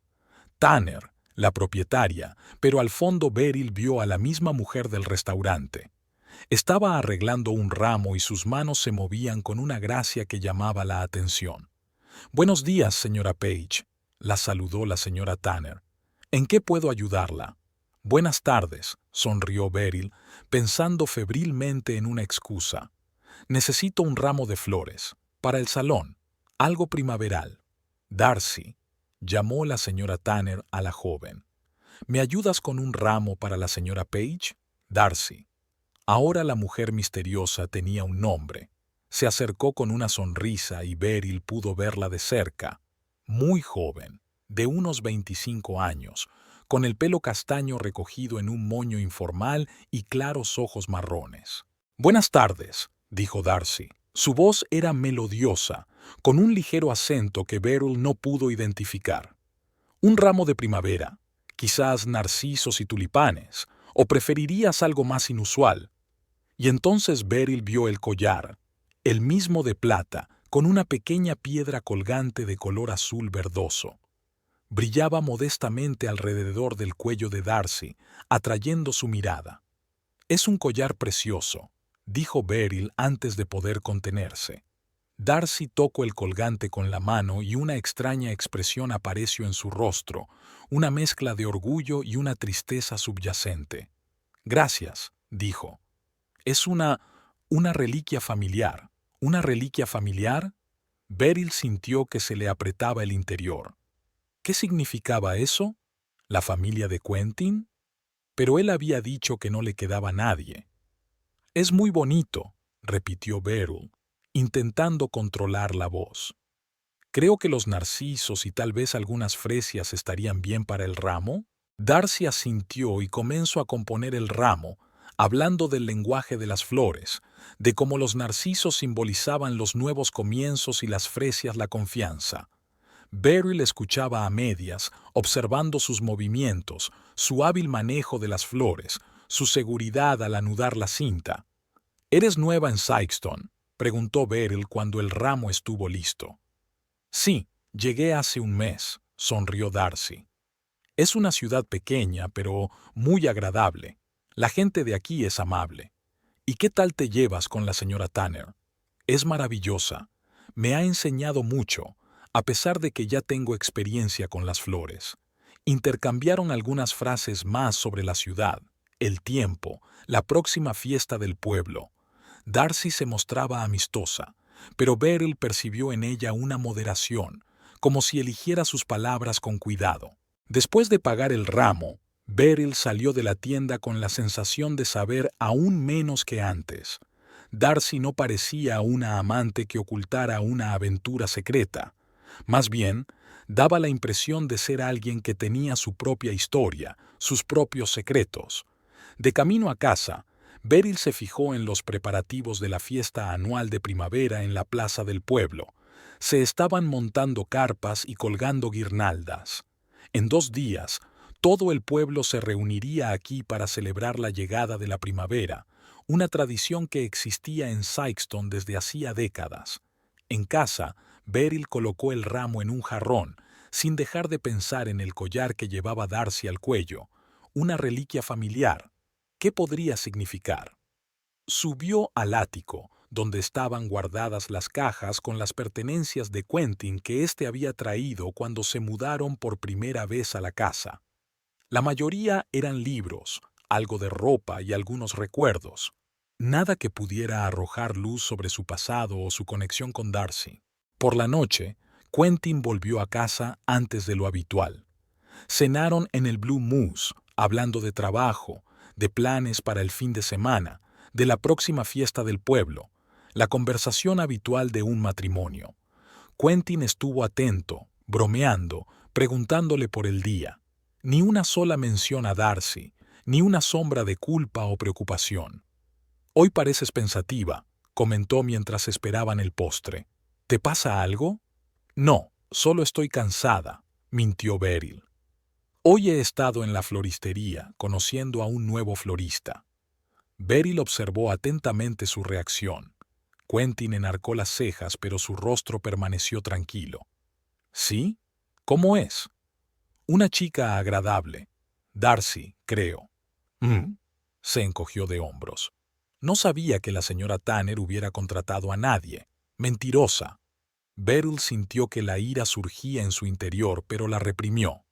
Tanner, la propietaria, pero al fondo Beryl vio a la misma mujer del restaurante. Estaba arreglando un ramo y sus manos se movían con una gracia que llamaba la atención. «Buenos días, señora Page», la saludó la señora Tanner. «¿En qué puedo ayudarla?» «Buenas tardes», sonrió Beryl, pensando febrilmente en una excusa. «Necesito un ramo de flores, para el salón, algo primaveral». «Darcy», llamó la señora Tanner a la joven. «¿Me ayudas con un ramo para la señora Page?» «Darcy». Ahora la mujer misteriosa tenía un nombre. Se acercó con una sonrisa y Beryl pudo verla de cerca. Muy joven, de unos 25 años, con el pelo castaño recogido en un moño informal y claros ojos marrones. «Buenas tardes», dijo Darcy. Su voz era melodiosa, con un ligero acento que Beryl no pudo identificar. «Un ramo de primavera, quizás narcisos y tulipanes, ¿O preferirías algo más inusual? Y entonces Beryl vio el collar, el mismo de plata, con una pequeña piedra colgante de color azul verdoso. Brillaba modestamente alrededor del cuello de Darcy, atrayendo su mirada. «Es un collar precioso», dijo Beryl antes de poder contenerse. Darcy tocó el colgante con la mano y una extraña expresión apareció en su rostro, una mezcla de orgullo y una tristeza subyacente. «Gracias», dijo. «Es una reliquia familiar». ¿Una reliquia familiar? Beryl sintió que se le apretaba el interior. ¿Qué significaba eso? ¿La familia de Quentin? Pero él había dicho que no le quedaba nadie. «Es muy bonito», repitió Beryl, intentando controlar la voz. «Creo que los narcisos y tal vez algunas fresias estarían bien para el ramo». Darcy asintió y comenzó a componer el ramo, hablando del lenguaje de las flores, de cómo los narcisos simbolizaban los nuevos comienzos y las fresias la confianza. Beryl escuchaba a medias, observando sus movimientos, su hábil manejo de las flores, su seguridad al anudar la cinta. «¿Eres nueva en Sikeston?», preguntó Beryl cuando el ramo estuvo listo. «Sí, llegué hace un mes», sonrió Darcy. «Es una ciudad pequeña, pero muy agradable. La gente de aquí es amable. ¿Y qué tal te llevas con la señora Tanner? Es maravillosa. Me ha enseñado mucho, a pesar de que ya tengo experiencia con las flores». Intercambiaron algunas frases más sobre la ciudad, el tiempo, la próxima fiesta del pueblo. Darcy se mostraba amistosa, pero Beryl percibió en ella una moderación, como si eligiera sus palabras con cuidado. Después de pagar el ramo, Beryl salió de la tienda con la sensación de saber aún menos que antes. Darcy no parecía una amante que ocultara una aventura secreta. Más bien, daba la impresión de ser alguien que tenía su propia historia, sus propios secretos. De camino a casa, Beryl se fijó en los preparativos de la fiesta anual de primavera en la plaza del pueblo. Se estaban montando carpas y colgando guirnaldas. En 2 días, todo el pueblo se reuniría aquí para celebrar la llegada de la primavera, una tradición que existía en Sikeston desde hacía décadas. En casa, Beryl colocó el ramo en un jarrón, sin dejar de pensar en el collar que llevaba Darcy al cuello, una reliquia familiar. ¿Qué podría significar? Subió al ático, donde estaban guardadas las cajas con las pertenencias de Quentin que éste había traído cuando se mudaron por primera vez a la casa. La mayoría eran libros, algo de ropa y algunos recuerdos. Nada que pudiera arrojar luz sobre su pasado o su conexión con Darcy. Por la noche, Quentin volvió a casa antes de lo habitual. Cenaron en el Blue Moose, hablando de trabajo, de planes para el fin de semana, de la próxima fiesta del pueblo, la conversación habitual de un matrimonio. Quentin estuvo atento, bromeando, preguntándole por el día. Ni una sola mención a Darcy, ni una sombra de culpa o preocupación. «Hoy pareces pensativa», comentó mientras esperaban el postre. «¿Te pasa algo?» «No, solo estoy cansada», mintió Beryl. «Hoy he estado en la floristería, conociendo a un nuevo florista». Beryl observó atentamente su reacción. Quentin enarcó las cejas, pero su rostro permaneció tranquilo. «¿Sí? ¿Cómo es?» «Una chica agradable. Darcy, creo». Se encogió de hombros. «No sabía que la señora Tanner hubiera contratado a nadie. Mentirosa». Beryl sintió que la ira surgía en su interior, pero la reprimió.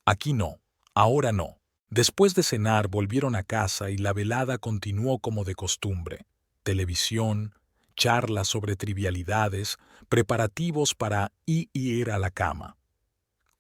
«Aquí no. Ahora no». Después de cenar volvieron a casa y la velada continuó como de costumbre. Televisión, charlas sobre trivialidades, preparativos para ir a la cama.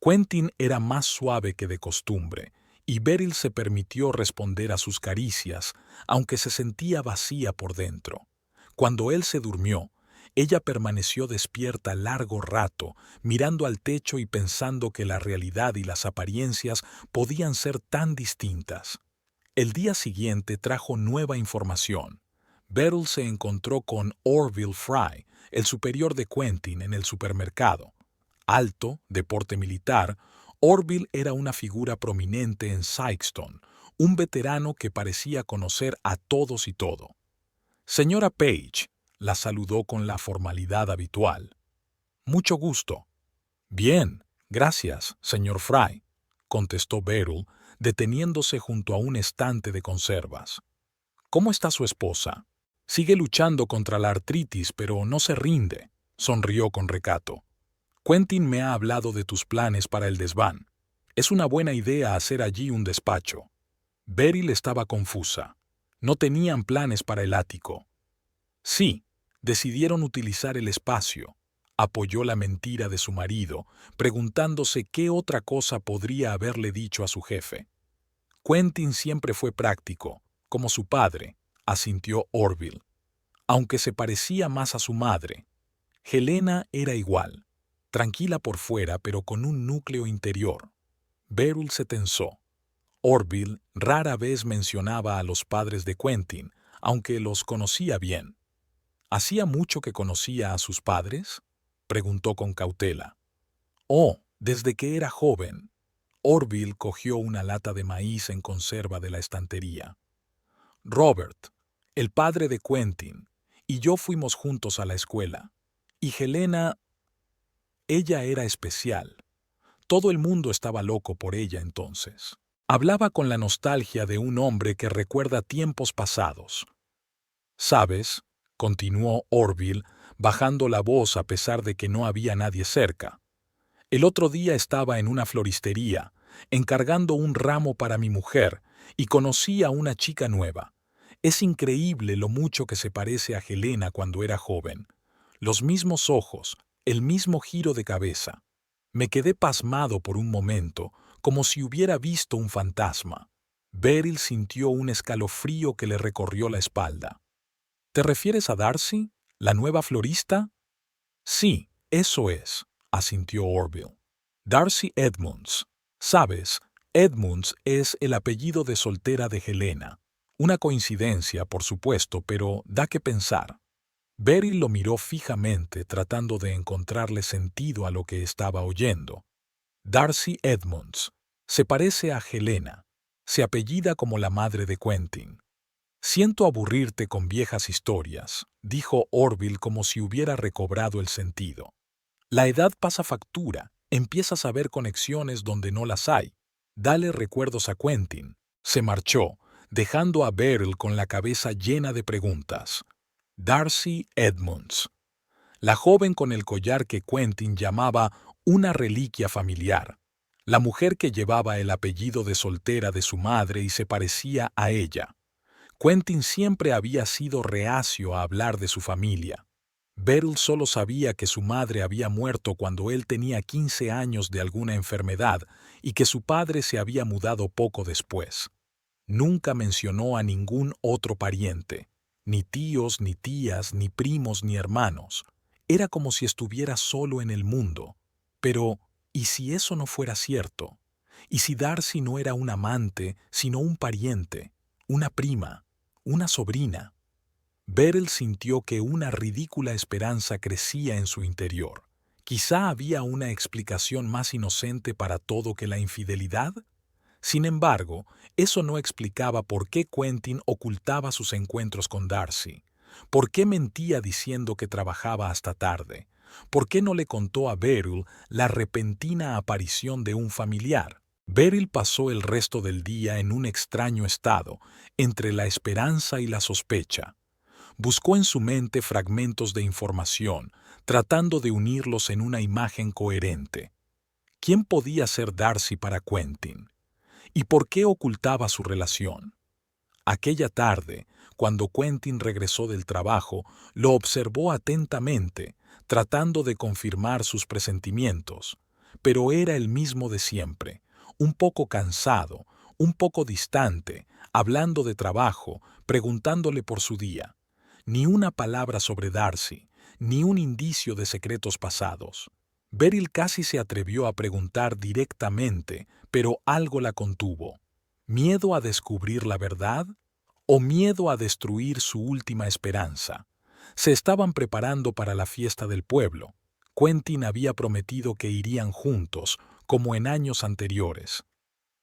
Quentin era más suave que de costumbre, y Beryl se permitió responder a sus caricias, aunque se sentía vacía por dentro. Cuando él se durmió, ella permaneció despierta largo rato, mirando al techo y pensando que la realidad y las apariencias podían ser tan distintas. El día siguiente trajo nueva información. Beryl se encontró con Orville Fry, el superior de Quentin, en el supermercado. Alto, de porte militar, Orville era una figura prominente en Sikeston, un veterano que parecía conocer a todos y todo. Señora Page, la saludó con la formalidad habitual. Mucho gusto. Bien, gracias, señor Fry, contestó Beryl, deteniéndose junto a un estante de conservas. ¿Cómo está su esposa? Sigue luchando contra la artritis, pero no se rinde, sonrió con recato. Quentin me ha hablado de tus planes para el desván. Es una buena idea hacer allí un despacho. Beryl estaba confusa. No tenían planes para el ático. Sí, decidieron utilizar el espacio. Apoyó la mentira de su marido, preguntándose qué otra cosa podría haberle dicho a su jefe. Quentin siempre fue práctico, como su padre, asintió Orville. Aunque se parecía más a su madre. Helena era igual, tranquila por fuera pero con un núcleo interior. Beryl se tensó. Orville rara vez mencionaba a los padres de Quentin, aunque los conocía bien. ¿Hacía mucho que conocía a sus padres?, preguntó con cautela. Oh, desde que era joven. Orville cogió una lata de maíz en conserva de la estantería. Robert, el padre de Quentin, y yo fuimos juntos a la escuela. Y Helena... Ella era especial. Todo el mundo estaba loco por ella entonces. Hablaba con la nostalgia de un hombre que recuerda tiempos pasados. ¿Sabes?, continuó Orville, bajando la voz a pesar de que no había nadie cerca. El otro día estaba en una floristería, encargando un ramo para mi mujer, y conocí a una chica nueva. Es increíble lo mucho que se parece a Helena cuando era joven. Los mismos ojos, el mismo giro de cabeza. Me quedé pasmado por un momento, como si hubiera visto un fantasma. Beryl sintió un escalofrío que le recorrió la espalda. ¿Te refieres a Darcy, la nueva florista? Sí, eso es, asintió Orville. Darcy Edmonds. Sabes, Edmonds es el apellido de soltera de Helena. Una coincidencia, por supuesto, pero da que pensar. Beryl lo miró fijamente, tratando de encontrarle sentido a lo que estaba oyendo. Darcy Edmonds. Se parece a Helena. Se apellida como la madre de Quentin. Siento aburrirte con viejas historias, dijo Orville como si hubiera recobrado el sentido. La edad pasa factura, empiezas a ver conexiones donde no las hay. Dale recuerdos a Quentin. Se marchó, dejando a Beryl con la cabeza llena de preguntas. Darcy Edmonds. La joven con el collar que Quentin llamaba una reliquia familiar. La mujer que llevaba el apellido de soltera de su madre y se parecía a ella. Quentin siempre había sido reacio a hablar de su familia. Beryl solo sabía que su madre había muerto cuando él tenía 15 años de alguna enfermedad y que su padre se había mudado poco después. Nunca mencionó a ningún otro pariente, ni tíos, ni tías, ni primos, ni hermanos. Era como si estuviera solo en el mundo. Pero, ¿y si eso no fuera cierto? ¿Y si Darcy no era un amante, sino un pariente, una prima, una sobrina? Beryl sintió que una ridícula esperanza crecía en su interior. ¿Quizá había una explicación más inocente para todo que la infidelidad? Sin embargo, eso no explicaba por qué Quentin ocultaba sus encuentros con Darcy. ¿Por qué mentía diciendo que trabajaba hasta tarde? ¿Por qué no le contó a Beryl la repentina aparición de un familiar? Beryl pasó el resto del día en un extraño estado, entre la esperanza y la sospecha. Buscó en su mente fragmentos de información, tratando de unirlos en una imagen coherente. ¿Quién podía ser Darcy para Quentin? ¿Y por qué ocultaba su relación? Aquella tarde, cuando Quentin regresó del trabajo, lo observó atentamente, tratando de confirmar sus presentimientos. Pero era el mismo de siempre, un poco cansado, un poco distante, hablando de trabajo, preguntándole por su día. Ni una palabra sobre Darcy, ni un indicio de secretos pasados. Beryl casi se atrevió a preguntar directamente, pero algo la contuvo. ¿Miedo a descubrir la verdad? ¿O miedo a destruir su última esperanza? Se estaban preparando para la fiesta del pueblo. Quentin había prometido que irían juntos, como en años anteriores.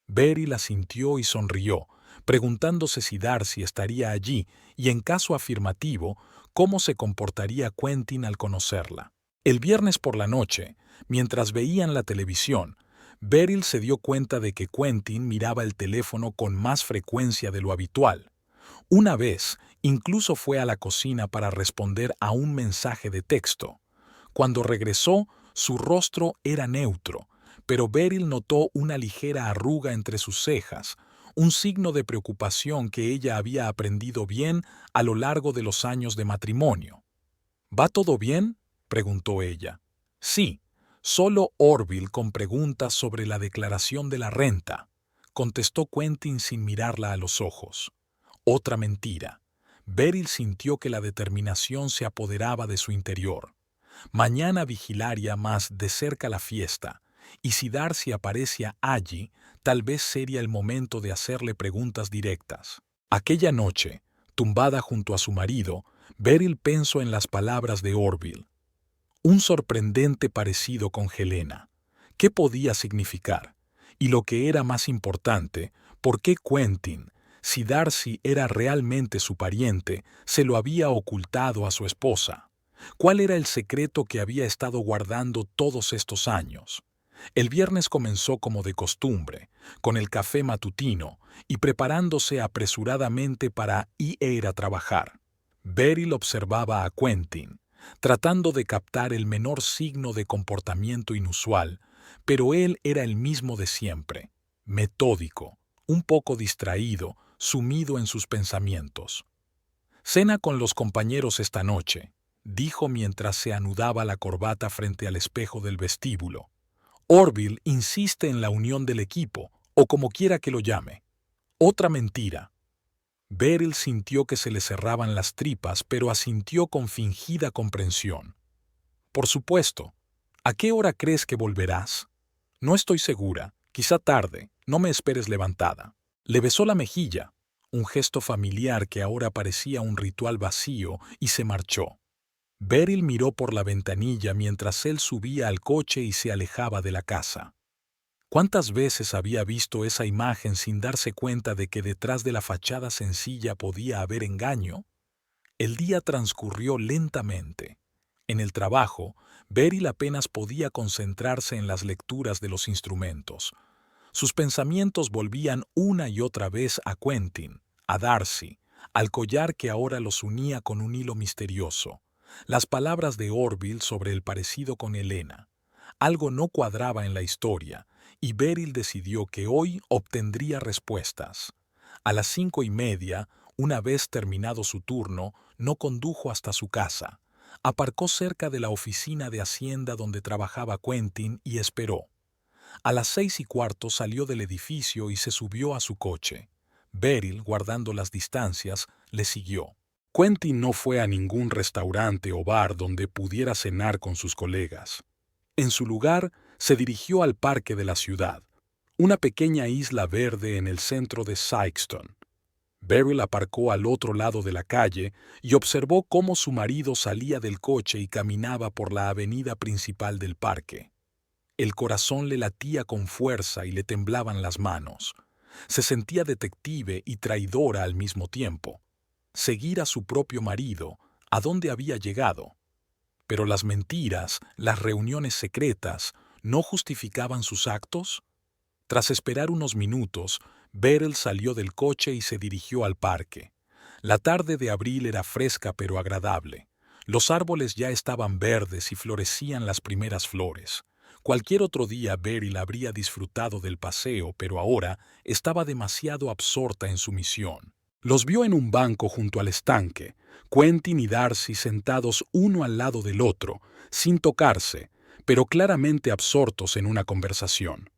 Beryl asintió y sonrió, preguntándose si Darcy estaría allí y, en caso afirmativo, cómo se comportaría Quentin al conocerla. El viernes por la noche, mientras veían la televisión, Beryl se dio cuenta de que Quentin miraba el teléfono con más frecuencia de lo habitual. Una vez, incluso fue a la cocina para responder a un mensaje de texto. Cuando regresó, su rostro era neutro, pero Beryl notó una ligera arruga entre sus cejas, un signo de preocupación que ella había aprendido bien a lo largo de los años de matrimonio. ¿Va todo bien?, preguntó ella. Sí, solo Orville con preguntas sobre la declaración de la renta, contestó Quentin sin mirarla a los ojos. Otra mentira. Beryl sintió que la determinación se apoderaba de su interior. Mañana vigilaría más de cerca la fiesta, y si Darcy aparecía allí, tal vez sería el momento de hacerle preguntas directas. Aquella noche, tumbada junto a su marido, Beryl pensó en las palabras de Orville. Un sorprendente parecido con Helena. ¿Qué podía significar? Y lo que era más importante, ¿por qué Quentin, si Darcy era realmente su pariente, se lo había ocultado a su esposa? ¿Cuál era el secreto que había estado guardando todos estos años? El viernes comenzó como de costumbre, con el café matutino y preparándose apresuradamente para ir a trabajar. Beryl observaba a Quentin, tratando de captar el menor signo de comportamiento inusual, pero él era el mismo de siempre, metódico, un poco distraído, sumido en sus pensamientos. «Cena con los compañeros esta noche», dijo mientras se anudaba la corbata frente al espejo del vestíbulo. «Orville insiste en la unión del equipo, o como quiera que lo llame». Otra mentira. Beryl sintió que se le cerraban las tripas, pero asintió con fingida comprensión. «Por supuesto. ¿A qué hora crees que volverás?» «No estoy segura. Quizá tarde. No me esperes levantada». Le besó la mejilla, un gesto familiar que ahora parecía un ritual vacío, y se marchó. Beryl miró por la ventanilla mientras él subía al coche y se alejaba de la casa. ¿Cuántas veces había visto esa imagen sin darse cuenta de que detrás de la fachada sencilla podía haber engaño? El día transcurrió lentamente. En el trabajo, Beryl apenas podía concentrarse en las lecturas de los instrumentos. Sus pensamientos volvían una y otra vez a Quentin, a Darcy, al collar que ahora los unía con un hilo misterioso. Las palabras de Orville sobre el parecido con Helena. Algo no cuadraba en la historia, y Beryl decidió que hoy obtendría respuestas. A las 5:30, una vez terminado su turno, no condujo hasta su casa. Aparcó cerca de la oficina de Hacienda donde trabajaba Quentin y esperó. A las 6:15 salió del edificio y se subió a su coche. Beryl, guardando las distancias, le siguió. Quentin no fue a ningún restaurante o bar donde pudiera cenar con sus colegas. En su lugar, se dirigió al parque de la ciudad, una pequeña isla verde en el centro de Sikeston. Beryl aparcó al otro lado de la calle y observó cómo su marido salía del coche y caminaba por la avenida principal del parque. El corazón le latía con fuerza y le temblaban las manos. Se sentía detective y traidora al mismo tiempo. Seguir a su propio marido, ¿a dónde había llegado? Pero las mentiras, las reuniones secretas, ¿no justificaban sus actos? Tras esperar unos minutos, Beryl salió del coche y se dirigió al parque. La tarde de abril era fresca pero agradable. Los árboles ya estaban verdes y florecían las primeras flores. Cualquier otro día Beryl habría disfrutado del paseo, pero ahora estaba demasiado absorta en su misión. Los vio en un banco junto al estanque, Quentin y Darcy sentados uno al lado del otro, sin tocarse, pero claramente absortos en una conversación.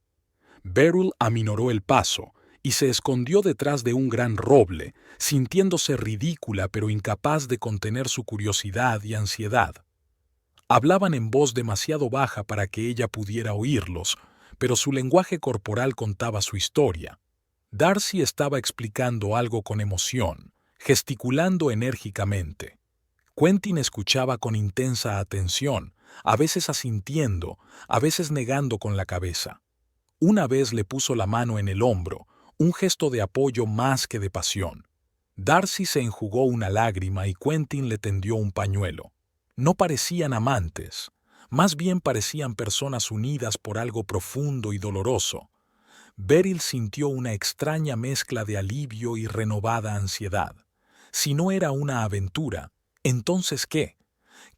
Beryl aminoró el paso y se escondió detrás de un gran roble, sintiéndose ridícula pero incapaz de contener su curiosidad y ansiedad. Hablaban en voz demasiado baja para que ella pudiera oírlos, pero su lenguaje corporal contaba su historia. Darcy estaba explicando algo con emoción, gesticulando enérgicamente. Quentin escuchaba con intensa atención, a veces asintiendo, a veces negando con la cabeza. Una vez le puso la mano en el hombro, un gesto de apoyo más que de pasión. Darcy se enjugó una lágrima y Quentin le tendió un pañuelo. No parecían amantes, más bien parecían personas unidas por algo profundo y doloroso. Beryl sintió una extraña mezcla de alivio y renovada ansiedad. Si no era una aventura, ¿entonces qué?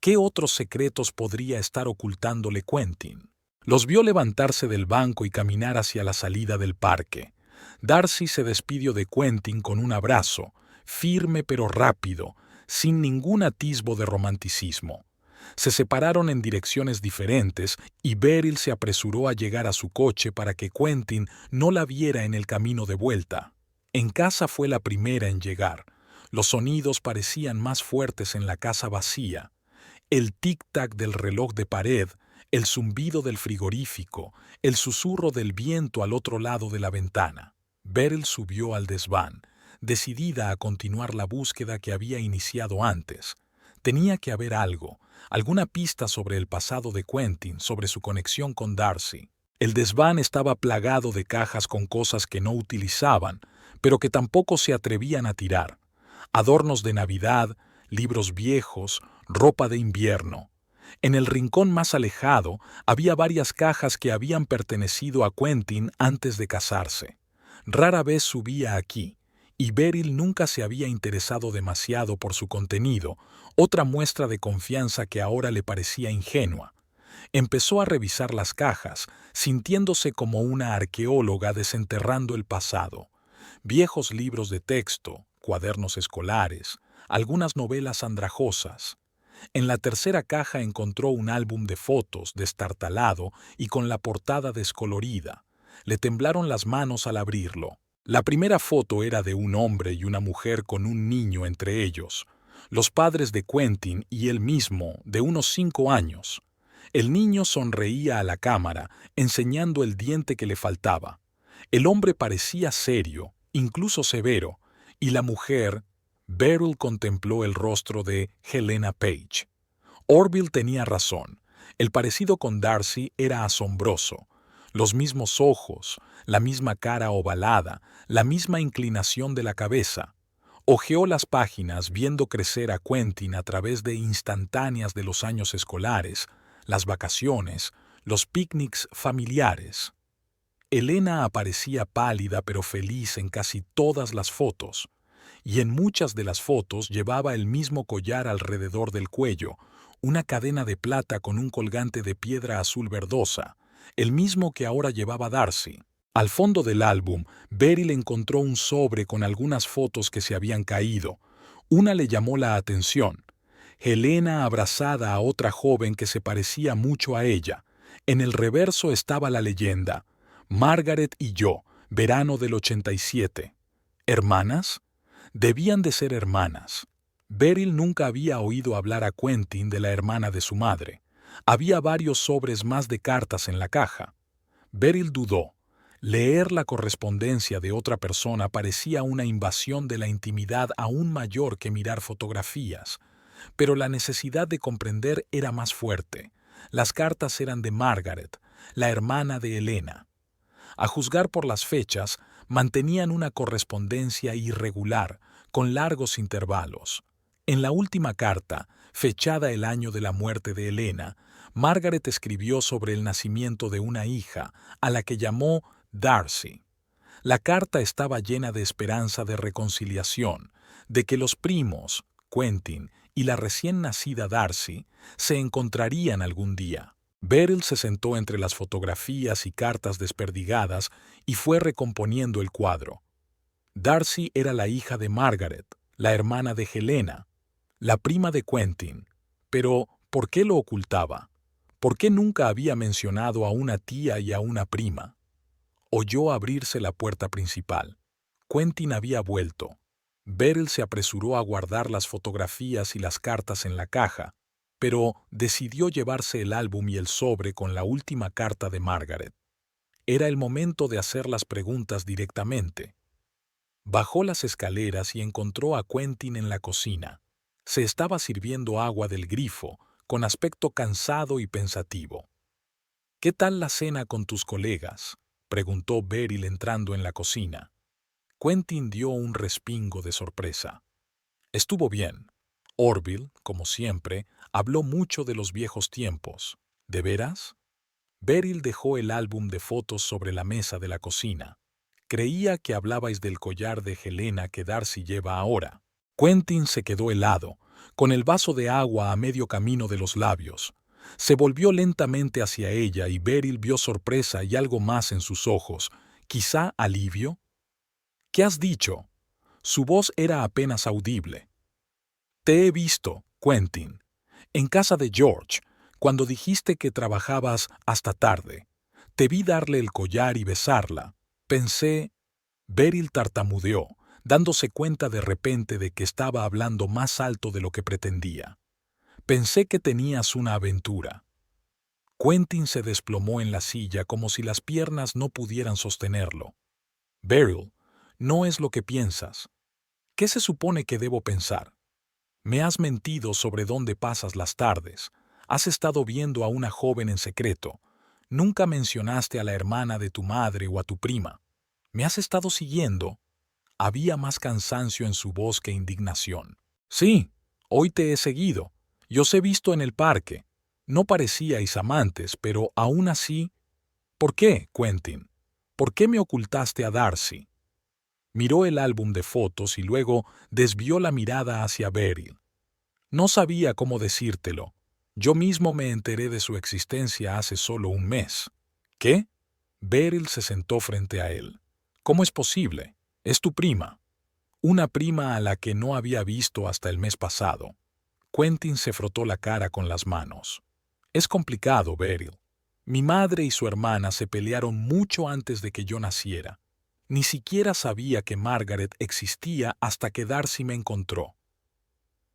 ¿Qué otros secretos podría estar ocultándole Quentin? Los vio levantarse del banco y caminar hacia la salida del parque. Darcy se despidió de Quentin con un abrazo, firme pero rápido, sin ningún atisbo de romanticismo. Se separaron en direcciones diferentes y Beryl se apresuró a llegar a su coche para que Quentin no la viera en el camino de vuelta. En casa fue la primera en llegar. Los sonidos parecían más fuertes en la casa vacía. El tic-tac del reloj de pared, el zumbido del frigorífico, el susurro del viento al otro lado de la ventana. Beryl subió al desván, decidida a continuar la búsqueda que había iniciado antes. Tenía que haber algo, alguna pista sobre el pasado de Quentin, sobre su conexión con Darcy. El desván estaba plagado de cajas con cosas que no utilizaban, pero que tampoco se atrevían a tirar. Adornos de Navidad, libros viejos, ropa de invierno. En el rincón más alejado había varias cajas que habían pertenecido a Quentin antes de casarse. Rara vez subía aquí, y Beryl nunca se había interesado demasiado por su contenido, otra muestra de confianza que ahora le parecía ingenua. Empezó a revisar las cajas, sintiéndose como una arqueóloga desenterrando el pasado. Viejos libros de texto, cuadernos escolares, algunas novelas andrajosas. En la tercera caja encontró un álbum de fotos destartalado y con la portada descolorida. Le temblaron las manos al abrirlo. La primera foto era de un hombre y una mujer con un niño entre ellos. Los padres de Quentin y él mismo, de unos 5 años. El niño sonreía a la cámara, enseñando el diente que le faltaba. El hombre parecía serio, incluso severo, y la mujer... Beryl contempló el rostro de Helena Page. Orville tenía razón. El parecido con Darcy era asombroso. Los mismos ojos, la misma cara ovalada, la misma inclinación de la cabeza. Hojeó las páginas viendo crecer a Quentin a través de instantáneas de los años escolares, las vacaciones, los picnics familiares. Helena aparecía pálida pero feliz en casi todas las fotos. Y en muchas de las fotos llevaba el mismo collar alrededor del cuello, una cadena de plata con un colgante de piedra azul verdosa, el mismo que ahora llevaba Darcy. Al fondo del álbum, Beryl encontró un sobre con algunas fotos que se habían caído. Una le llamó la atención. Helena abrazada a otra joven que se parecía mucho a ella. En el reverso estaba la leyenda: Margaret y yo, verano del 87. ¿Hermanas? Debían de ser hermanas. Beryl nunca había oído hablar a Quentin de la hermana de su madre. Había varios sobres más de cartas en la caja. Beryl dudó. Leer la correspondencia de otra persona parecía una invasión de la intimidad aún mayor que mirar fotografías. Pero la necesidad de comprender era más fuerte. Las cartas eran de Margaret, la hermana de Helena. A juzgar por las fechas, mantenían una correspondencia irregular, con largos intervalos. En la última carta, fechada el año de la muerte de Helena, Margaret escribió sobre el nacimiento de una hija, a la que llamó Darcy. La carta estaba llena de esperanza de reconciliación, de que los primos, Quentin y la recién nacida Darcy, se encontrarían algún día. Beryl se sentó entre las fotografías y cartas desperdigadas y fue recomponiendo el cuadro. Darcy era la hija de Margaret, la hermana de Helena, la prima de Quentin. Pero, ¿por qué lo ocultaba? ¿Por qué nunca había mencionado a una tía y a una prima? Oyó abrirse la puerta principal. Quentin había vuelto. Beryl se apresuró a guardar las fotografías y las cartas en la caja, pero decidió llevarse el álbum y el sobre con la última carta de Margaret. Era el momento de hacer las preguntas directamente. Bajó las escaleras y encontró a Quentin en la cocina. Se estaba sirviendo agua del grifo, con aspecto cansado y pensativo. «¿Qué tal la cena con tus colegas?», preguntó Beryl entrando en la cocina. Quentin dio un respingo de sorpresa. Estuvo bien. Orville, como siempre, habló mucho de los viejos tiempos. ¿De veras? Beryl dejó el álbum de fotos sobre la mesa de la cocina. Creía que hablabais del collar de Helena que Darcy lleva ahora. Quentin se quedó helado, con el vaso de agua a medio camino de los labios. Se volvió lentamente hacia ella y Beryl vio sorpresa y algo más en sus ojos, quizá alivio. ¿Qué has dicho? Su voz era apenas audible. Te he visto, Quentin, en casa de George, cuando dijiste que trabajabas hasta tarde. Te vi darle el collar y besarla. Pensé... Beryl tartamudeó, dándose cuenta de repente de que estaba hablando más alto de lo que pretendía. Pensé que tenías una aventura. Quentin se desplomó en la silla como si las piernas no pudieran sostenerlo. Beryl, no es lo que piensas. ¿Qué se supone que debo pensar? Me has mentido sobre dónde pasas las tardes. Has estado viendo a una joven en secreto. Nunca mencionaste a la hermana de tu madre o a tu prima. ¿Me has estado siguiendo? Había más cansancio en su voz que indignación. Sí, hoy te he seguido. Yo os he visto en el parque. No parecíais amantes, pero aún así... ¿Por qué, Quentin? ¿Por qué me ocultaste a Darcy? Miró el álbum de fotos y luego desvió la mirada hacia Beryl. No sabía cómo decírtelo. Yo mismo me enteré de su existencia hace solo un mes. ¿Qué? Beryl se sentó frente a él. ¿Cómo es posible? Es tu prima. Una prima a la que no había visto hasta el mes pasado. Quentin se frotó la cara con las manos. Es complicado, Beryl. Mi madre y su hermana se pelearon mucho antes de que yo naciera. Ni siquiera sabía que Margaret existía hasta que Darcy me encontró.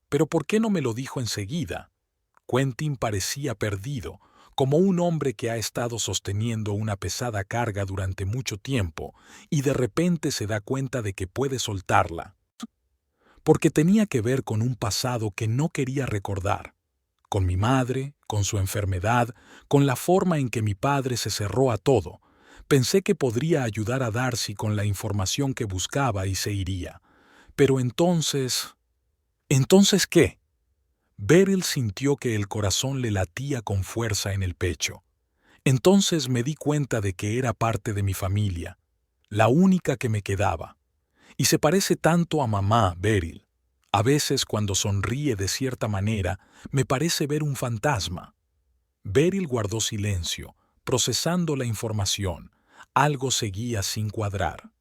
¿Pero por qué no me lo dijo enseguida? Quentin parecía perdido, como un hombre que ha estado sosteniendo una pesada carga durante mucho tiempo y de repente se da cuenta de que puede soltarla. Porque tenía que ver con un pasado que no quería recordar. Con mi madre, con su enfermedad, con la forma en que mi padre se cerró a todo. Pensé que podría ayudar a Darcy con la información que buscaba y se iría. Pero entonces... ¿Entonces qué? Beryl sintió que el corazón le latía con fuerza en el pecho. Entonces me di cuenta de que era parte de mi familia, la única que me quedaba. Y se parece tanto a mamá, Beryl. A veces cuando sonríe de cierta manera, me parece ver un fantasma. Beryl guardó silencio, procesando la información. Algo seguía sin cuadrar.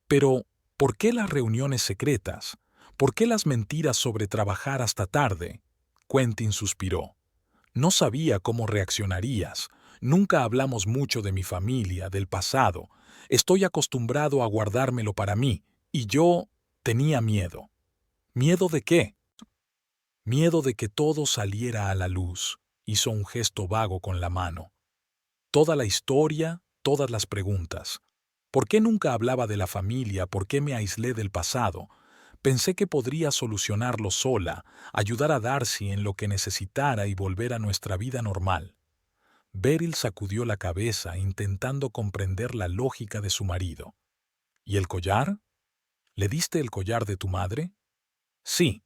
Pero, ¿por qué las reuniones secretas? ¿Por qué las mentiras sobre trabajar hasta tarde? Quentin suspiró. No sabía cómo reaccionarías. Nunca hablamos mucho de mi familia, del pasado. Estoy acostumbrado a guardármelo para mí, y yo tenía miedo. ¿Miedo de qué? Miedo de que todo saliera a la luz. Hizo un gesto vago con la mano. Toda la historia, todas las preguntas. ¿Por qué nunca hablaba de la familia? ¿Por qué me aislé del pasado? Pensé que podría solucionarlo sola, ayudar a Darcy en lo que necesitara y volver a nuestra vida normal. Beryl sacudió la cabeza intentando comprender la lógica de su marido. ¿Y el collar? ¿Le diste el collar de tu madre? Sí.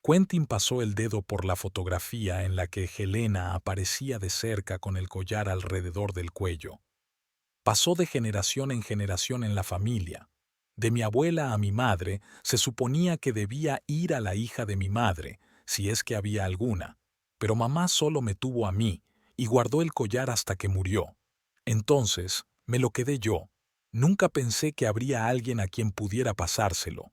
Quentin pasó el dedo por la fotografía en la que Helena aparecía de cerca con el collar alrededor del cuello. Pasó de generación en generación en la familia. De mi abuela a mi madre, se suponía que debía ir a la hija de mi madre, si es que había alguna. Pero mamá solo me tuvo a mí y guardó el collar hasta que murió. Entonces, me lo quedé yo. Nunca pensé que habría alguien a quien pudiera pasárselo.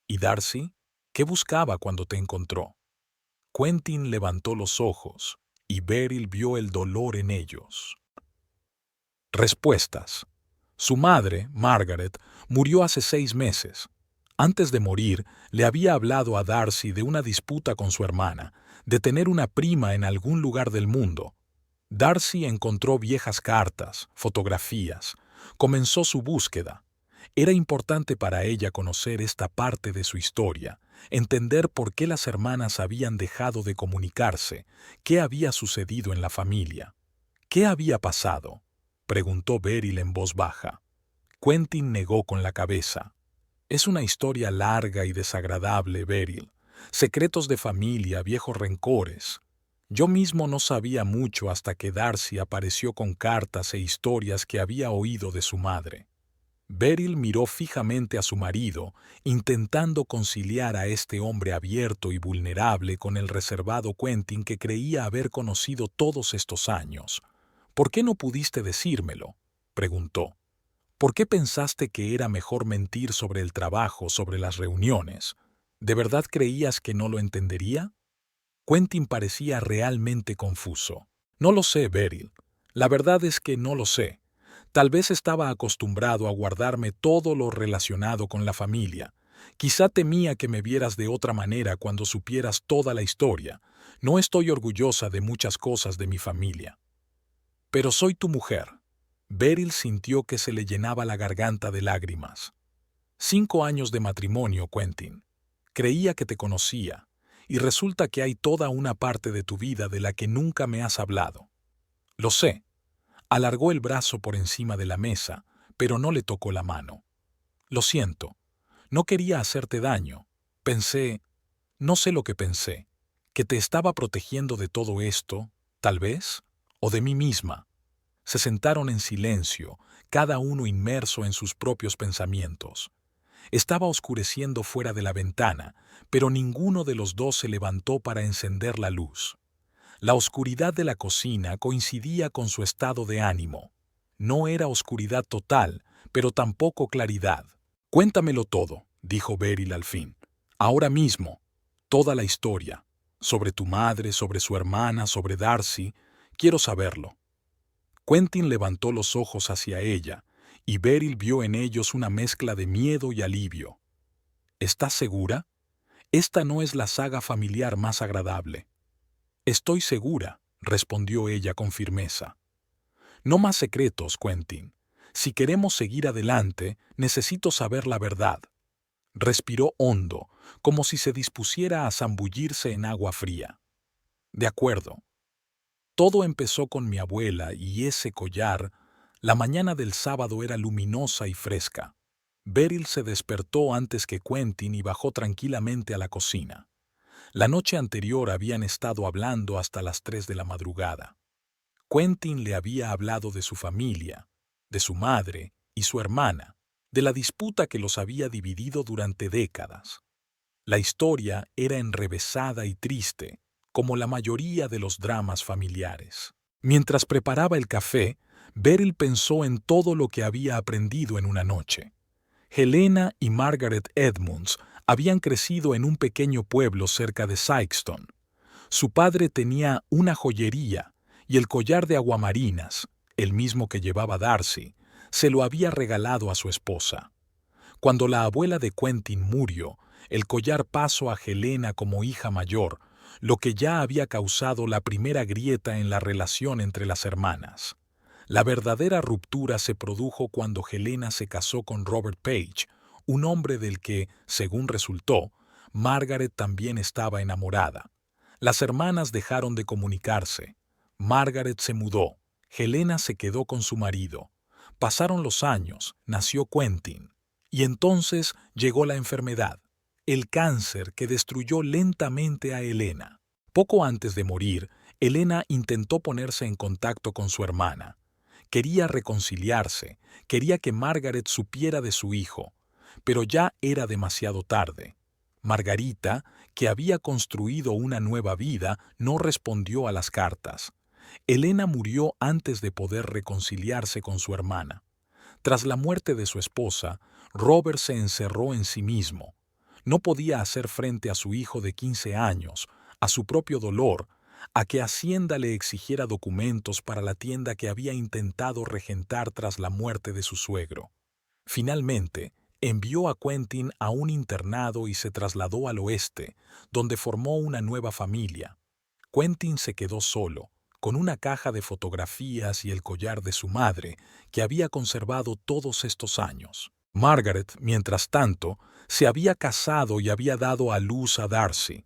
¿Y Darcy? ¿Qué buscaba cuando te encontró? Quentin levantó los ojos y Beryl vio el dolor en ellos. Respuestas. Su madre, Margaret, murió hace 6 meses. Antes de morir, le había hablado a Darcy de una disputa con su hermana, de tener una prima en algún lugar del mundo. Darcy encontró viejas cartas, fotografías. Comenzó su búsqueda. Era importante para ella conocer esta parte de su historia, entender por qué las hermanas habían dejado de comunicarse, qué había sucedido en la familia. ¿Qué había pasado?, preguntó Beryl en voz baja. Quentin negó con la cabeza. Es una historia larga y desagradable, Beryl. Secretos de familia, viejos rencores. Yo mismo no sabía mucho hasta que Darcy apareció con cartas e historias que había oído de su madre. Beryl miró fijamente a su marido, intentando conciliar a este hombre abierto y vulnerable con el reservado Quentin que creía haber conocido todos estos años. ¿Por qué no pudiste decírmelo?, preguntó. ¿Por qué pensaste que era mejor mentir sobre el trabajo, sobre las reuniones? ¿De verdad creías que no lo entendería? Quentin parecía realmente confuso. No lo sé, Beryl. La verdad es que no lo sé. Tal vez estaba acostumbrado a guardarme todo lo relacionado con la familia. Quizá temía que me vieras de otra manera cuando supieras toda la historia. No estoy orgullosa de muchas cosas de mi familia. Pero soy tu mujer. Beryl sintió que se le llenaba la garganta de lágrimas. 5 años de matrimonio, Quentin. Creía que te conocía, y resulta que hay toda una parte de tu vida de la que nunca me has hablado. Lo sé. Alargó el brazo por encima de la mesa, pero no le tocó la mano. Lo siento. No quería hacerte daño. Pensé, no sé lo que pensé, que te estaba protegiendo de todo esto, tal vez, o de mí misma. Se sentaron en silencio, cada uno inmerso en sus propios pensamientos. Estaba oscureciendo fuera de la ventana, pero ninguno de los dos se levantó para encender la luz. La oscuridad de la cocina coincidía con su estado de ánimo. No era oscuridad total, pero tampoco claridad. «Cuéntamelo todo», dijo Beryl al fin. «Ahora mismo. Toda la historia. Sobre tu madre, sobre su hermana, sobre Darcy. Quiero saberlo». Quentin levantó los ojos hacia ella, y Beryl vio en ellos una mezcla de miedo y alivio. «¿Estás segura? Esta no es la saga familiar más agradable». «Estoy segura», respondió ella con firmeza. «No más secretos, Quentin. Si queremos seguir adelante, necesito saber la verdad». Respiró hondo, como si se dispusiera a zambullirse en agua fría. «De acuerdo. Todo empezó con mi abuela y ese collar. La mañana del sábado era luminosa y fresca. Beryl se despertó antes que Quentin y bajó tranquilamente a la cocina. La noche anterior habían estado hablando hasta las 3 de la madrugada. Quentin le había hablado de su familia, de su madre y su hermana, de la disputa que los había dividido durante décadas. La historia era enrevesada y triste, como la mayoría de los dramas familiares. Mientras preparaba el café, Beryl pensó en todo lo que había aprendido en una noche. Helena y Margaret Edmonds habían crecido en un pequeño pueblo cerca de Sikeston. Su padre tenía una joyería y el collar de aguamarinas, el mismo que llevaba Darcy, se lo había regalado a su esposa. Cuando la abuela de Quentin murió, el collar pasó a Helena como hija mayor, lo que ya había causado la primera grieta en la relación entre las hermanas. La verdadera ruptura se produjo cuando Helena se casó con Robert Page, un hombre del que, según resultó, Margaret también estaba enamorada. Las hermanas dejaron de comunicarse. Margaret se mudó. Helena se quedó con su marido. Pasaron los años, nació Quentin. Y entonces llegó la enfermedad, el cáncer que destruyó lentamente a Helena. Poco antes de morir, Helena intentó ponerse en contacto con su hermana. Quería reconciliarse, quería que Margaret supiera de su hijo, pero ya era demasiado tarde. Margarita, que había construido una nueva vida, no respondió a las cartas. Helena murió antes de poder reconciliarse con su hermana. Tras la muerte de su esposa, Robert se encerró en sí mismo. No podía hacer frente a su hijo de 15 años, a su propio dolor, a que Hacienda le exigiera documentos para la tienda que había intentado regentar tras la muerte de su suegro. Finalmente, envió a Quentin a un internado y se trasladó al oeste, donde formó una nueva familia. Quentin se quedó solo, con una caja de fotografías y el collar de su madre, que había conservado todos estos años. Margaret, mientras tanto, se había casado y había dado a luz a Darcy.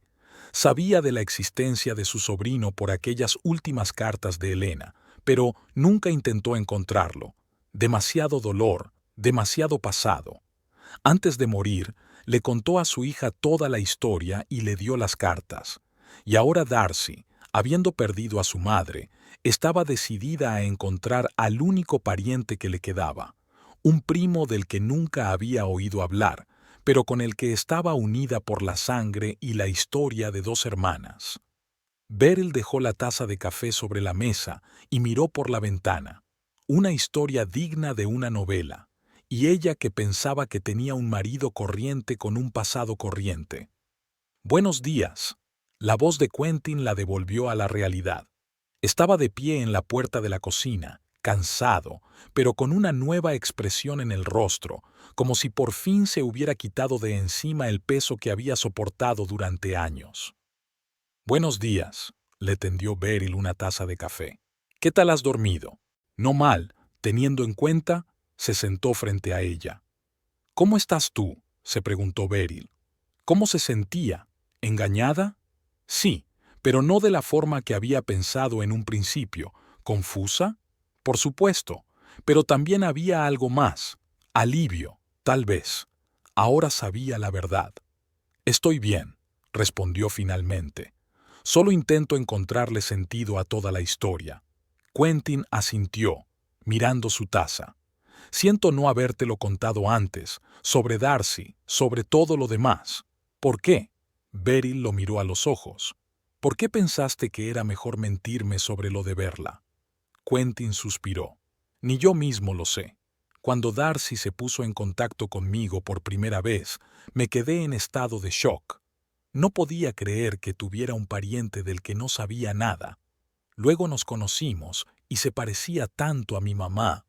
Sabía de la existencia de su sobrino por aquellas últimas cartas de Helena, pero nunca intentó encontrarlo. Demasiado dolor, demasiado pasado. Antes de morir, le contó a su hija toda la historia y le dio las cartas. Y ahora Darcy, habiendo perdido a su madre, estaba decidida a encontrar al único pariente que le quedaba, un primo del que nunca había oído hablar, pero con el que estaba unida por la sangre y la historia de dos hermanas. Beryl dejó la taza de café sobre la mesa y miró por la ventana. Una historia digna de una novela, y ella que pensaba que tenía un marido corriente con un pasado corriente. «Buenos días». La voz de Quentin la devolvió a la realidad. Estaba de pie en la puerta de la cocina, cansado, pero con una nueva expresión en el rostro, como si por fin se hubiera quitado de encima el peso que había soportado durante años. «Buenos días», le tendió Beryl una taza de café. «¿Qué tal has dormido?» «No mal, teniendo en cuenta», se sentó frente a ella. «¿Cómo estás tú?», se preguntó Beryl. ¿Cómo se sentía? ¿Engañada? Sí, pero no de la forma que había pensado en un principio. ¿Confusa? Por supuesto, pero también había algo más. Alivio, tal vez. Ahora sabía la verdad. «Estoy bien», respondió finalmente. «Solo intento encontrarle sentido a toda la historia». Quentin asintió, mirando su taza. «Siento no habértelo contado antes, sobre Darcy, sobre todo lo demás». «¿Por qué?». Beryl lo miró a los ojos. «¿Por qué pensaste que era mejor mentirme sobre lo de verla?». Quentin suspiró. «Ni yo mismo lo sé. Cuando Darcy se puso en contacto conmigo por primera vez, me quedé en estado de shock. No podía creer que tuviera un pariente del que no sabía nada. Luego nos conocimos y se parecía tanto a mi mamá.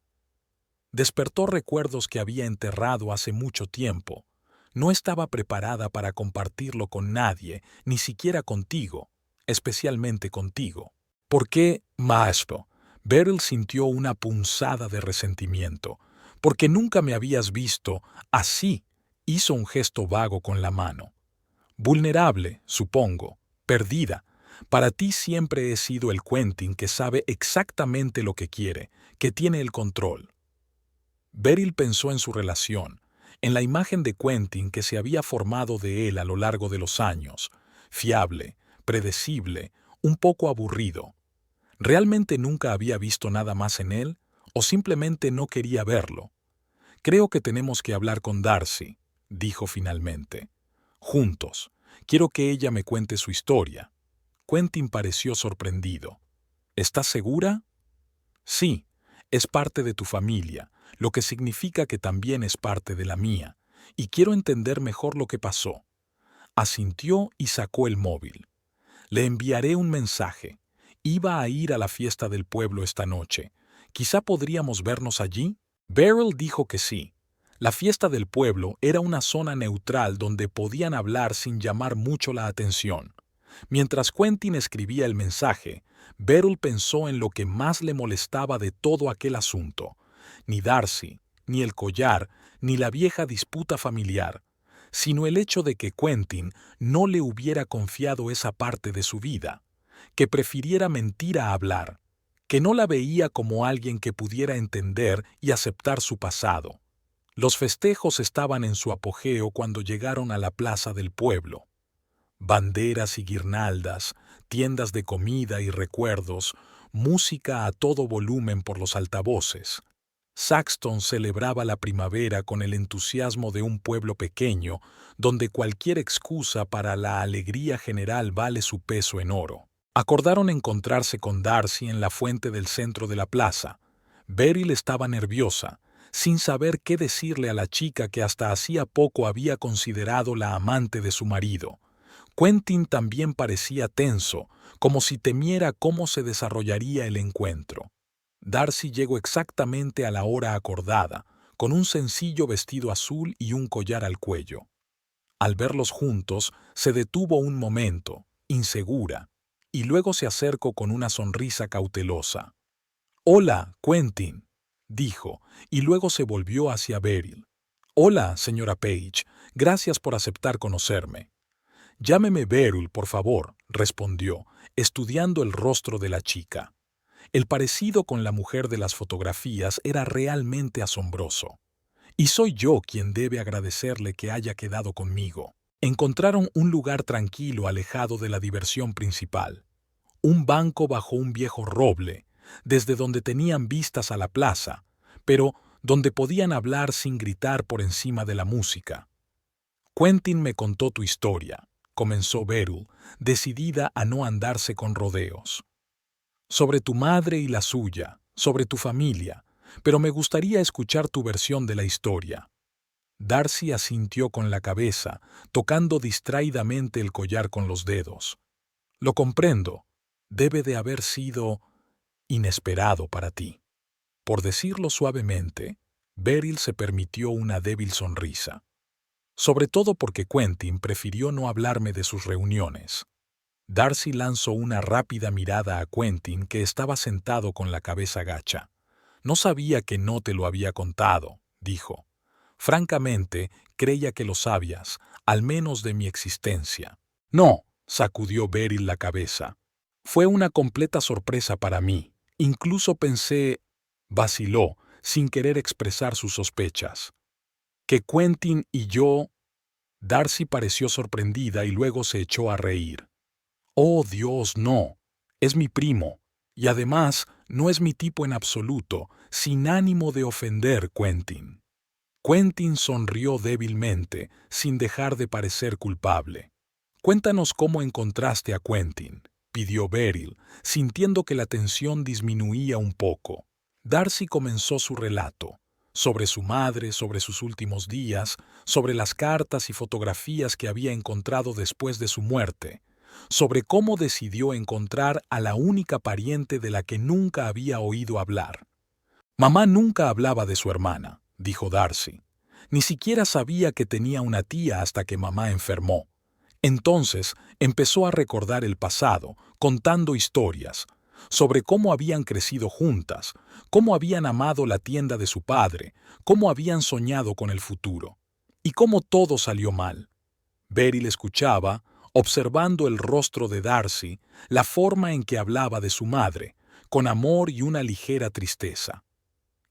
Despertó recuerdos que había enterrado hace mucho tiempo. No estaba preparada para compartirlo con nadie, ni siquiera contigo, especialmente contigo». «¿Por qué, maestro?». Beryl sintió una punzada de resentimiento. «Porque nunca me habías visto así», hizo un gesto vago con la mano. «Vulnerable, supongo, perdida. Para ti siempre he sido el Quentin que sabe exactamente lo que quiere, que tiene el control». Beryl pensó en su relación, en la imagen de Quentin que se había formado de él a lo largo de los años, fiable, predecible, un poco aburrido. ¿Realmente nunca había visto nada más en él, o simplemente no quería verlo? «Creo que tenemos que hablar con Darcy», dijo finalmente. «Juntos. Quiero que ella me cuente su historia». Quentin pareció sorprendido. «¿Estás segura?». «Sí, es parte de tu familia, lo que significa que también es parte de la mía, y quiero entender mejor lo que pasó». Asintió y sacó el móvil. «Le enviaré un mensaje. Iba a ir a la fiesta del pueblo esta noche. ¿Quizá podríamos vernos allí?». Beryl dijo que sí. La fiesta del pueblo era una zona neutral donde podían hablar sin llamar mucho la atención. Mientras Quentin escribía el mensaje, Beryl pensó en lo que más le molestaba de todo aquel asunto. Ni Darcy, ni el collar, ni la vieja disputa familiar, sino el hecho de que Quentin no le hubiera confiado esa parte de su vida, que prefiriera mentir a hablar, que no la veía como alguien que pudiera entender y aceptar su pasado. Los festejos estaban en su apogeo cuando llegaron a la plaza del pueblo. Banderas y guirnaldas, tiendas de comida y recuerdos, música a todo volumen por los altavoces. Saxton celebraba la primavera con el entusiasmo de un pueblo pequeño, donde cualquier excusa para la alegría general vale su peso en oro. Acordaron encontrarse con Darcy en la fuente del centro de la plaza. Beryl estaba nerviosa, sin saber qué decirle a la chica que hasta hacía poco había considerado la amante de su marido. Quentin también parecía tenso, como si temiera cómo se desarrollaría el encuentro. Darcy llegó exactamente a la hora acordada, con un sencillo vestido azul y un collar al cuello. Al verlos juntos, se detuvo un momento, insegura, y luego se acercó con una sonrisa cautelosa. «Hola, Quentin», dijo, y luego se volvió hacia Beryl. «Hola, señora Page, gracias por aceptar conocerme». «Llámeme Beryl, por favor», respondió, estudiando el rostro de la chica. El parecido con la mujer de las fotografías era realmente asombroso. Y soy yo quien debe agradecerle que haya quedado conmigo. Encontraron un lugar tranquilo alejado de la diversión principal. Un banco bajo un viejo roble, desde donde tenían vistas a la plaza, pero donde podían hablar sin gritar por encima de la música. Quentin me contó tu historia, comenzó Beryl, decidida a no andarse con rodeos. Sobre tu madre y la suya, sobre tu familia, pero me gustaría escuchar tu versión de la historia. Darcy asintió con la cabeza, tocando distraídamente el collar con los dedos. Lo comprendo. Debe de haber sido inesperado para ti. Por decirlo suavemente, Beryl se permitió una débil sonrisa. Sobre todo porque Quentin prefirió no hablarme de sus reuniones. Darcy lanzó una rápida mirada a Quentin, que estaba sentado con la cabeza gacha. No sabía que no te lo había contado, dijo. Francamente, creía que lo sabías, al menos de mi existencia. No, sacudió Beryl la cabeza. Fue una completa sorpresa para mí. Incluso pensé, vaciló, sin querer expresar sus sospechas. Que Quentin y yo... Darcy pareció sorprendida y luego se echó a reír. Oh, Dios, no. Es mi primo. Y además, no es mi tipo en absoluto, sin ánimo de ofender, Quentin. Quentin sonrió débilmente, sin dejar de parecer culpable. Cuéntanos cómo encontraste a Quentin, pidió Beryl, sintiendo que la tensión disminuía un poco. Darcy comenzó su relato, sobre su madre, sobre sus últimos días, sobre las cartas y fotografías que había encontrado después de su muerte, sobre cómo decidió encontrar a la única pariente de la que nunca había oído hablar. Mamá nunca hablaba de su hermana, dijo Darcy. Ni siquiera sabía que tenía una tía hasta que mamá enfermó. Entonces empezó a recordar el pasado, contando historias, sobre cómo habían crecido juntas, cómo habían amado la tienda de su padre, cómo habían soñado con el futuro, y cómo todo salió mal. Beryl escuchaba, observando el rostro de Darcy, la forma en que hablaba de su madre, con amor y una ligera tristeza.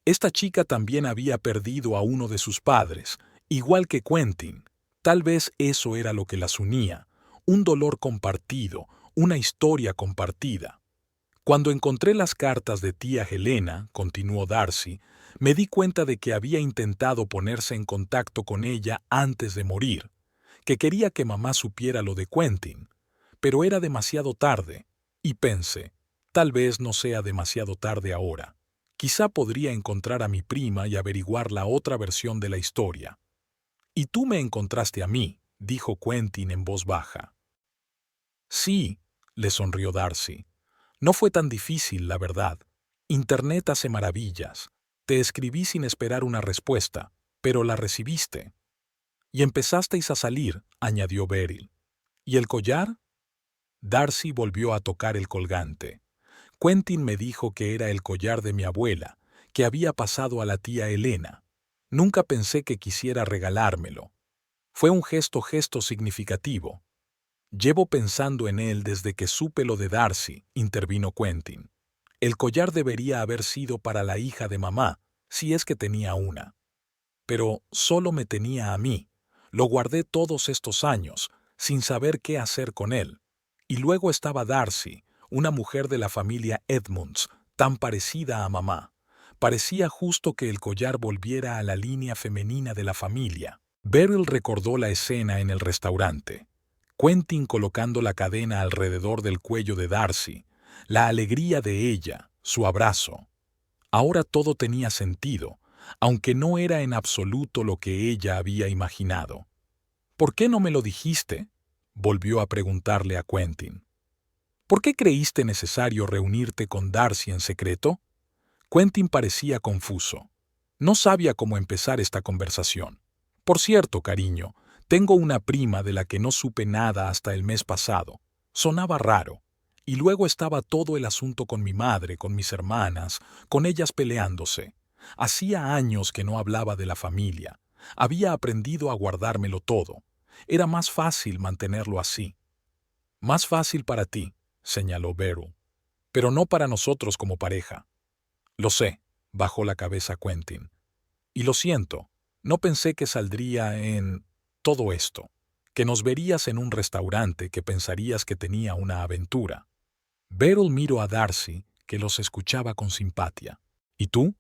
Esta chica también había perdido a uno de sus padres, igual que Quentin. Tal vez eso era lo que las unía, un dolor compartido, una historia compartida. Cuando encontré las cartas de tía Helena, continuó Darcy, me di cuenta de que había intentado ponerse en contacto con ella antes de morir, que quería que mamá supiera lo de Quentin, pero era demasiado tarde, y pensé, tal vez no sea demasiado tarde ahora. Quizá podría encontrar a mi prima y averiguar la otra versión de la historia. Y tú me encontraste a mí, dijo Quentin en voz baja. Sí, le sonrió Darcy. No fue tan difícil, la verdad. Internet hace maravillas. Te escribí sin esperar una respuesta, pero la recibiste. Y empezasteis a salir, añadió Beryl. ¿Y el collar? Darcy volvió a tocar el colgante. Quentin me dijo que era el collar de mi abuela, que había pasado a la tía Helena. Nunca pensé que quisiera regalármelo. Fue un gesto significativo. Llevo pensando en él desde que supe lo de Darcy, intervino Quentin. El collar debería haber sido para la hija de mamá, si es que tenía una. Pero solo me tenía a mí. Lo guardé todos estos años, sin saber qué hacer con él. Y luego estaba Darcy, una mujer de la familia Edmunds, tan parecida a mamá. Parecía justo que el collar volviera a la línea femenina de la familia. Beryl recordó la escena en el restaurante. Quentin colocando la cadena alrededor del cuello de Darcy, la alegría de ella, su abrazo. Ahora todo tenía sentido, aunque no era en absoluto lo que ella había imaginado. ¿Por qué no me lo dijiste?, volvió a preguntarle a Quentin. ¿Por qué creíste necesario reunirte con Darcy en secreto? Quentin parecía confuso. No sabía cómo empezar esta conversación. Por cierto, cariño, tengo una prima de la que no supe nada hasta el mes pasado. Sonaba raro. Y luego estaba todo el asunto con mi madre, con mis hermanas, con ellas peleándose. Hacía años que no hablaba de la familia. Había aprendido a guardármelo todo. Era más fácil mantenerlo así. Más fácil para ti, señaló Beryl, pero no para nosotros como pareja. Lo sé, bajó la cabeza Quentin. Y lo siento, No pensé que saldría en todo esto, que nos verías en un restaurante que pensarías que tenía una aventura. Beryl miró a Darcy, que los escuchaba con simpatía. ¿Y tú?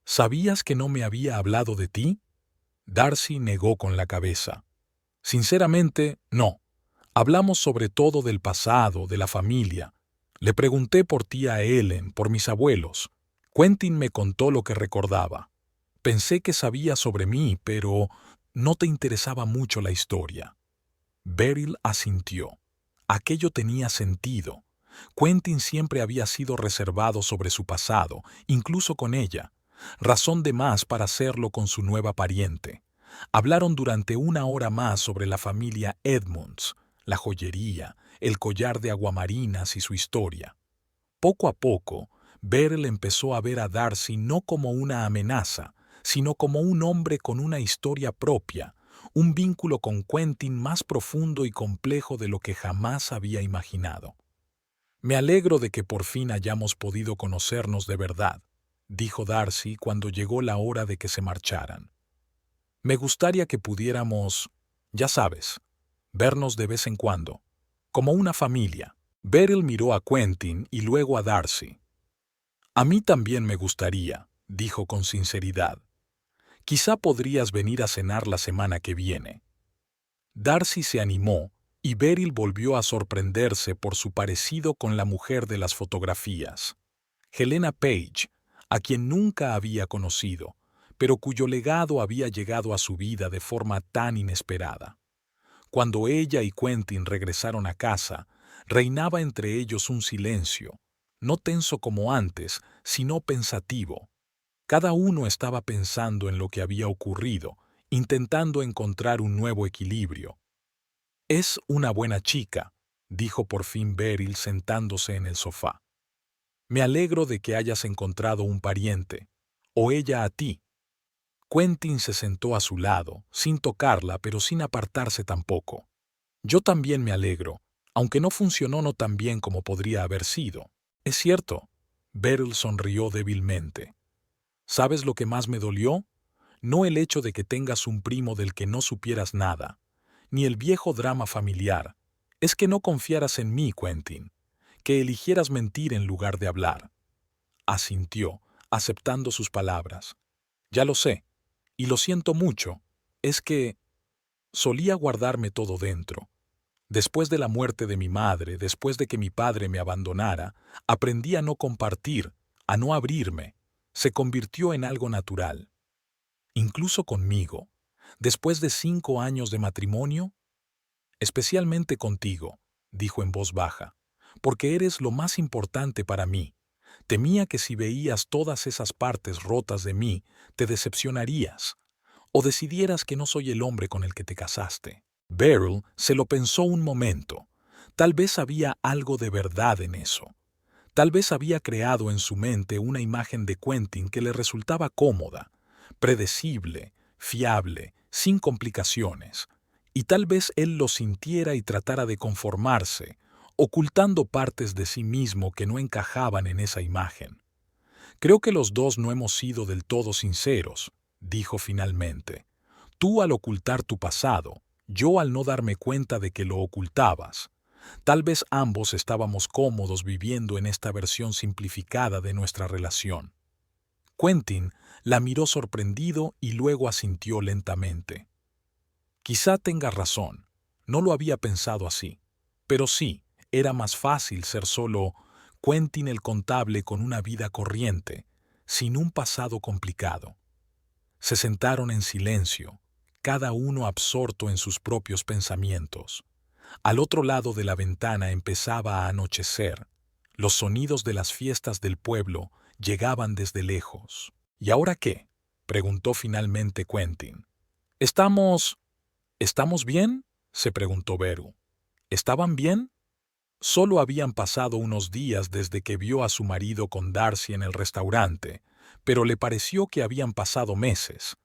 ¿Sabías que no me había hablado de ti? Darcy negó con la cabeza. Sinceramente, no. Hablamos sobre todo del pasado, de la familia. Le pregunté por tía Ellen, por mis abuelos. Quentin me contó lo que recordaba. Pensé que sabía sobre mí, pero no te interesaba mucho la historia. Beryl asintió. Aquello tenía sentido. Quentin siempre había sido reservado sobre su pasado, incluso con ella. Razón de más para hacerlo con su nueva pariente. Hablaron durante 1 hora más sobre la familia Edmonds, la joyería, el collar de aguamarinas y su historia. Poco a poco, Beryl empezó a ver a Darcy no como una amenaza, sino como un hombre con una historia propia, un vínculo con Quentin más profundo y complejo de lo que jamás había imaginado. Me alegro de que por fin hayamos podido conocernos de verdad, dijo Darcy cuando llegó la hora de que se marcharan. Me gustaría que pudiéramos, ya sabes, vernos de vez en cuando, como una familia. Beryl miró a Quentin y luego a Darcy. A mí también me gustaría, dijo con sinceridad. Quizá podrías venir a cenar la semana que viene. Darcy se animó y Beryl volvió a sorprenderse por su parecido con la mujer de las fotografías, Helena Page, a quien nunca había conocido, pero cuyo legado había llegado a su vida de forma tan inesperada. Cuando ella y Quentin regresaron a casa, reinaba entre ellos un silencio, no tenso como antes, sino pensativo. Cada uno estaba pensando en lo que había ocurrido, intentando encontrar un nuevo equilibrio. «Es una buena chica», dijo por fin Beryl sentándose en el sofá. «Me alegro de que hayas encontrado un pariente, o ella a ti». Quentin se sentó a su lado, sin tocarla, pero sin apartarse tampoco. «Yo también me alegro, aunque no funcionó no tan bien como podría haber sido. Es cierto». Beryl sonrió débilmente. «¿Sabes lo que más me dolió? No el hecho de que tengas un primo del que no supieras nada, ni el viejo drama familiar. Es que no confiaras en mí, Quentin, que eligieras mentir en lugar de hablar». Asintió, aceptando sus palabras. «Ya lo sé, y lo siento mucho. Es que solía guardarme todo dentro. Después de la muerte de mi madre, después de que mi padre me abandonara, aprendí a no compartir, a no abrirme. Se convirtió en algo natural. Incluso conmigo, después de 5 años de matrimonio, especialmente contigo», dijo en voz baja, «porque eres lo más importante para mí. Temía que si veías todas esas partes rotas de mí, te decepcionarías, o decidieras que no soy el hombre con el que te casaste». Beryl se lo pensó un momento. Tal vez había algo de verdad en eso. Tal vez había creado en su mente una imagen de Quentin que le resultaba cómoda, predecible, fiable, sin complicaciones, y tal vez él lo sintiera y tratara de conformarse, ocultando partes de sí mismo que no encajaban en esa imagen. «Creo que los dos no hemos sido del todo sinceros», dijo finalmente. «Tú al ocultar tu pasado, yo al no darme cuenta de que lo ocultabas. Tal vez ambos estábamos cómodos viviendo en esta versión simplificada de nuestra relación». Quentin la miró sorprendido y luego asintió lentamente. «Quizá tengas razón, no lo había pensado así. Pero sí, era más fácil ser solo Quentin el contable con una vida corriente, sin un pasado complicado». Se sentaron en silencio, cada uno absorto en sus propios pensamientos. Al otro lado de la ventana empezaba a anochecer. Los sonidos de las fiestas del pueblo llegaban desde lejos. «¿Y ahora qué?», preguntó finalmente Quentin. «¿Estamos bien?», se preguntó Beryl. «¿Estaban bien?». Solo habían pasado unos días desde que vio a su marido con Darcy en el restaurante, pero le pareció que habían pasado meses.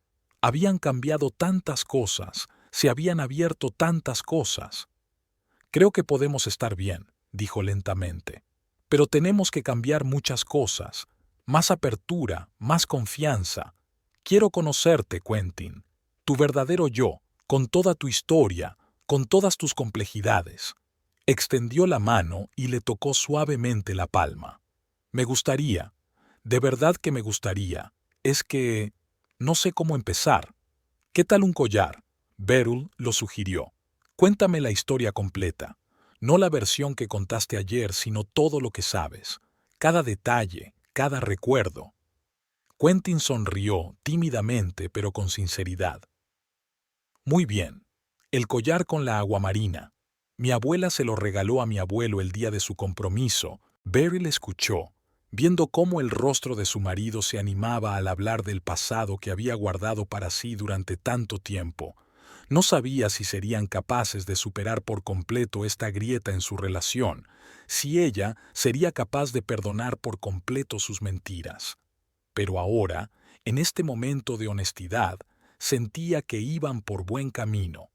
Habían cambiado tantas cosas, se habían abierto tantas cosas. «Creo que podemos estar bien», dijo lentamente. «Pero tenemos que cambiar muchas cosas. Más apertura, más confianza. Quiero conocerte, Quentin, tu verdadero yo, con toda tu historia, con todas tus complejidades. Extendió la mano y le tocó suavemente la palma. Me gustaría, de verdad que me gustaría, es que no sé cómo empezar. ¿Qué tal un collar? Beryl lo sugirió. Cuéntame la historia completa. No la versión que contaste ayer, sino todo lo que sabes. Cada detalle, cada recuerdo. Quentin sonrió tímidamente pero con sinceridad. Muy bien. El collar con la aguamarina. Mi abuela se lo regaló a mi abuelo el día de su compromiso. Beryl escuchó, viendo cómo el rostro de su marido se animaba al hablar del pasado que había guardado para sí durante tanto tiempo. No sabía si serían capaces de superar por completo esta grieta en su relación, si ella sería capaz de perdonar por completo sus mentiras. Pero ahora, en este momento de honestidad, sentía que iban por buen camino.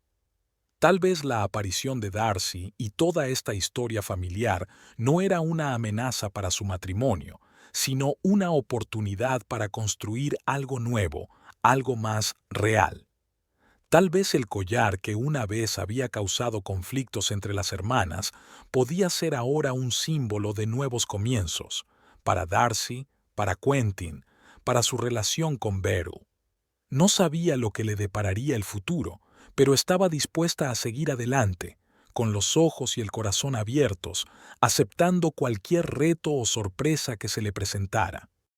Tal vez la aparición de Darcy y toda esta historia familiar no era una amenaza para su matrimonio, sino una oportunidad para construir algo nuevo, algo más real. Tal vez el collar que una vez había causado conflictos entre las hermanas podía ser ahora un símbolo de nuevos comienzos, para Darcy, para Quentin, para su relación con Beryl. No sabía lo que le depararía el futuro, pero estaba dispuesta a seguir adelante, con los ojos y el corazón abiertos, aceptando cualquier reto o sorpresa que se le presentara.